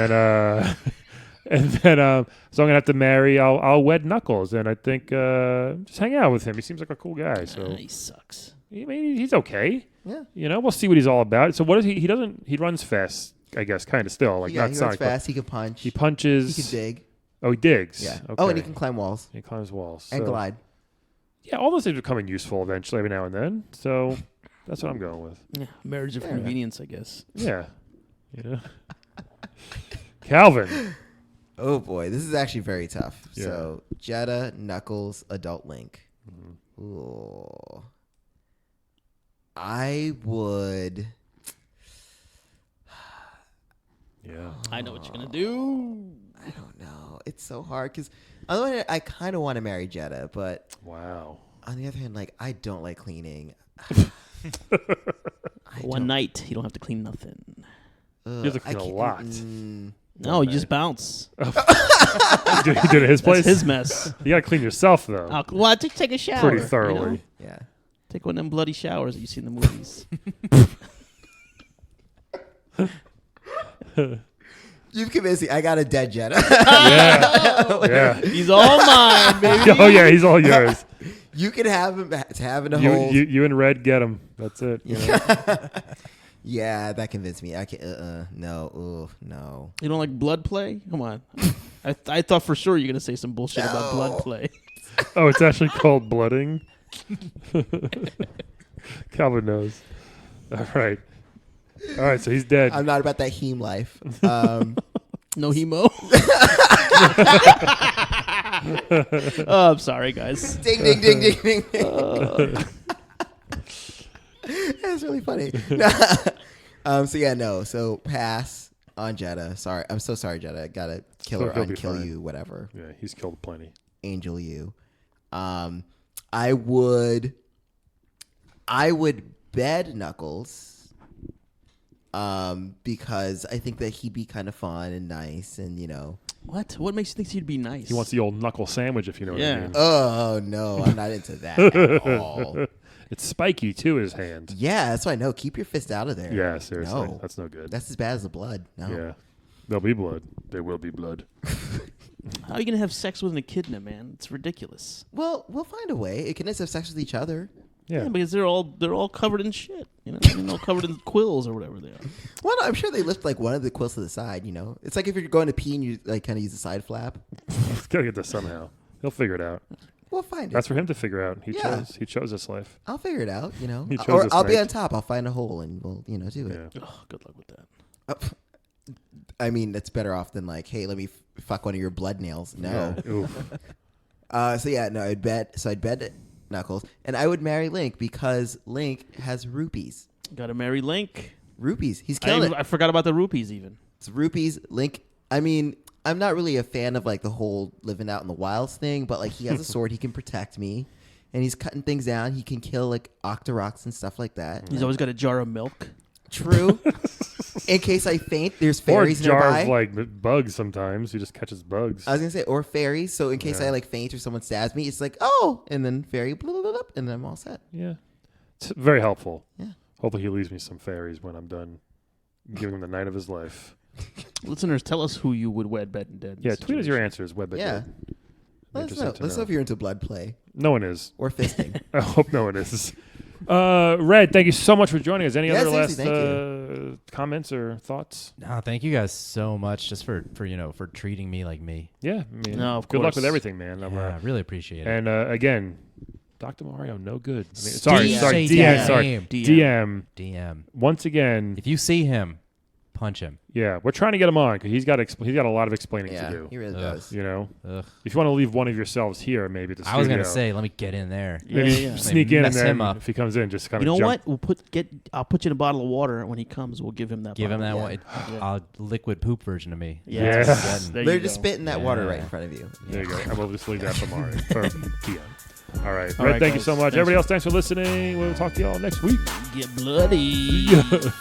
Speaker 2: then, so I'm gonna have to marry. I'll wed Knuckles, and I think just hang out with him. He seems like a cool guy. So
Speaker 5: he sucks.
Speaker 2: I mean, he's okay.
Speaker 4: Yeah.
Speaker 2: We'll see what he's all about. So what is he? He doesn't. He runs fast, I guess, kind of still. Like
Speaker 4: Yeah,
Speaker 2: not
Speaker 4: he runs
Speaker 2: Sonic. but
Speaker 4: fast. He can punch.
Speaker 2: He punches.
Speaker 4: He can dig.
Speaker 2: Oh, he digs.
Speaker 4: Yeah.
Speaker 2: Okay.
Speaker 4: Oh, and he can climb walls.
Speaker 2: He climbs walls
Speaker 4: And
Speaker 2: so-
Speaker 4: glide.
Speaker 2: Yeah, all those things are coming useful eventually, every now and then. So that's what I'm going with.
Speaker 5: Yeah, marriage of
Speaker 4: Fair enough.
Speaker 5: convenience, I guess.
Speaker 2: Yeah. Calvin.
Speaker 4: Oh boy, this is actually very tough.
Speaker 2: Yeah.
Speaker 4: So Jeddah, Knuckles, Adult Link.
Speaker 2: Mm-hmm.
Speaker 4: Ooh. I would.
Speaker 2: Yeah.
Speaker 5: I know what you're gonna do.
Speaker 4: I don't know. It's so hard because on the one hand, I kind of want to marry Jeddah, but
Speaker 2: Wow.
Speaker 4: on the other hand, like I don't like cleaning.
Speaker 5: One night, you don't have to clean nothing.
Speaker 2: You have to clean a lot.
Speaker 5: No, you just bounce.
Speaker 2: You did it at his place?
Speaker 5: That's his mess.
Speaker 2: You got to clean yourself, though.
Speaker 5: Well, just take a shower.
Speaker 2: Pretty thoroughly.
Speaker 4: Yeah.
Speaker 5: Take one of them bloody showers that you see in the movies.
Speaker 4: You've convinced me. I got a dead Jeddah.
Speaker 2: Yeah.
Speaker 5: He's all mine, baby.
Speaker 2: Oh, yeah, he's all yours.
Speaker 4: You can have him. It's having a hold.
Speaker 2: You and Red get him. That's it.
Speaker 4: Yeah, that convinced me. I can. No. Ooh, no.
Speaker 5: You don't like blood play? Come on. I thought for sure you're gonna say some bullshit about blood play.
Speaker 2: Oh, it's actually called blooding. Calvin knows. All right. So he's dead.
Speaker 4: I'm not about that heme life.
Speaker 5: No hemo. Oh, I'm sorry, guys.
Speaker 4: Ding, ding, ding, ding, ding. That's really funny. So yeah, no. So pass on Jeddah. Sorry, I'm so sorry, Jeddah. Gotta kill her,
Speaker 2: He'll be
Speaker 4: unkill
Speaker 2: fine.
Speaker 4: you, whatever.
Speaker 2: Yeah, he's killed plenty.
Speaker 4: Angel you. I would bed Knuckles. Because I think that he'd be kind of fun and nice, and
Speaker 5: What? What makes you think he'd be nice?
Speaker 2: He wants the old knuckle sandwich, if you know what I mean.
Speaker 4: Oh no, I'm not into that at all.
Speaker 2: It's spiky, too, his hand.
Speaker 4: Yeah, that's what I know. Keep your fist out of there.
Speaker 2: Yeah, seriously.
Speaker 4: No.
Speaker 2: That's no good.
Speaker 4: That's as bad as the blood. No.
Speaker 2: Yeah. There'll be blood. There will be blood.
Speaker 5: How are you gonna have sex with an echidna, man? It's ridiculous.
Speaker 4: Well, we'll find a way. It can have sex with each other.
Speaker 2: Yeah.
Speaker 5: Yeah, because they're all covered in shit. They're all covered in quills or whatever they are.
Speaker 4: Well, no, I'm sure they lift like one of the quills to the side. It's like if you're going to pee and you like kind of use the side flap.
Speaker 2: He's got to get this somehow. He'll figure it out.
Speaker 4: We'll find it.
Speaker 2: That's for him to figure out.
Speaker 4: Yeah.
Speaker 2: He chose this life.
Speaker 4: I'll figure it out.
Speaker 2: He chose
Speaker 4: Or
Speaker 2: this
Speaker 4: I'll be
Speaker 2: night.
Speaker 4: on top. I'll find a hole and we'll do it.
Speaker 2: Yeah.
Speaker 5: Oh, good luck with that.
Speaker 4: I mean, that's better off than like, hey, let me fuck one of your blood nails. No.
Speaker 2: Yeah. Oof.
Speaker 4: So yeah, no, I'd bet Knuckles, and I would marry Link because Link has rupees.
Speaker 5: Gotta marry Link.
Speaker 4: Rupees. He's killing it.
Speaker 5: I forgot about the rupees even.
Speaker 4: It's rupees. Link. I mean, I'm not really a fan of like the whole living out in the wilds thing, but like he has a sword, he can protect me, and he's cutting things down. He can kill like Octoroks and stuff like that.
Speaker 5: He's always got a jar of milk.
Speaker 4: True. In case I faint, there's
Speaker 2: Or a
Speaker 4: fairies
Speaker 2: jar
Speaker 4: nearby.
Speaker 2: of like bugs. Sometimes he just catches bugs.
Speaker 4: I was gonna say, or fairies. So in case
Speaker 2: Yeah.
Speaker 4: I like faint or someone stabs me, it's like, oh, and then fairy, blah, blah, blah, blah, and then I'm all set.
Speaker 2: Yeah, it's very helpful.
Speaker 4: Yeah.
Speaker 2: Hopefully he leaves me some fairies when I'm done giving him the night of his life.
Speaker 5: Listeners, tell us who you would wed, bed, and dead.
Speaker 2: Yeah, tweet us your answers. Web
Speaker 4: Yeah. Let us know. Let us know if you're into blood play
Speaker 2: No one is.
Speaker 4: or fisting.
Speaker 2: I hope no one is. Red, thank you so much for joining us. Any
Speaker 4: Yeah,
Speaker 2: other last
Speaker 4: seriously,
Speaker 2: comments or thoughts?
Speaker 6: No, thank you guys so much just for for treating me like me.
Speaker 2: Yeah, I mean,
Speaker 5: No, of
Speaker 2: good luck
Speaker 5: course.
Speaker 2: with everything, man.
Speaker 6: Yeah, I really appreciate it.
Speaker 2: And again, Dr. Mario, no good. I mean,
Speaker 6: Steve,
Speaker 2: sorry,
Speaker 6: say
Speaker 2: DM,
Speaker 6: DM.
Speaker 2: sorry,
Speaker 5: DM.
Speaker 6: DM.
Speaker 2: Once again,
Speaker 6: If you see him, punch him.
Speaker 2: yeah, we're trying to get him on because he's got a lot of explaining
Speaker 4: Yeah,
Speaker 2: to do.
Speaker 4: he really
Speaker 6: Ugh.
Speaker 4: does.
Speaker 2: You know,
Speaker 6: Ugh.
Speaker 2: if you want to leave one of yourselves here, maybe at the
Speaker 6: I was gonna
Speaker 2: studio,
Speaker 6: say, let me get in there.
Speaker 5: Yeah,
Speaker 2: maybe
Speaker 5: yeah.
Speaker 2: sneak in and
Speaker 6: Mess
Speaker 2: then
Speaker 6: him up.
Speaker 2: if he comes in, just kind
Speaker 5: You
Speaker 2: of
Speaker 5: know
Speaker 2: jump.
Speaker 5: what? I'll put you in a bottle of water, and when he comes, we'll give him that.
Speaker 6: Give him
Speaker 5: bottle.
Speaker 6: that
Speaker 4: Yeah.
Speaker 6: one, liquid poop version of me.
Speaker 5: Yeah.
Speaker 2: Yes.
Speaker 5: There
Speaker 4: They're
Speaker 5: you
Speaker 4: just
Speaker 5: go.
Speaker 4: spitting that water
Speaker 6: Yeah.
Speaker 4: right in front of you.
Speaker 2: There you go. And we'll just leave that for Mario. Or DM. All right.
Speaker 5: All
Speaker 2: Red,
Speaker 5: right,
Speaker 2: thank you
Speaker 5: guys.
Speaker 2: so much.
Speaker 5: Thanks.
Speaker 2: Everybody else, thanks for listening. We'll talk to y'all next week.
Speaker 5: Get bloody.
Speaker 2: Yeah.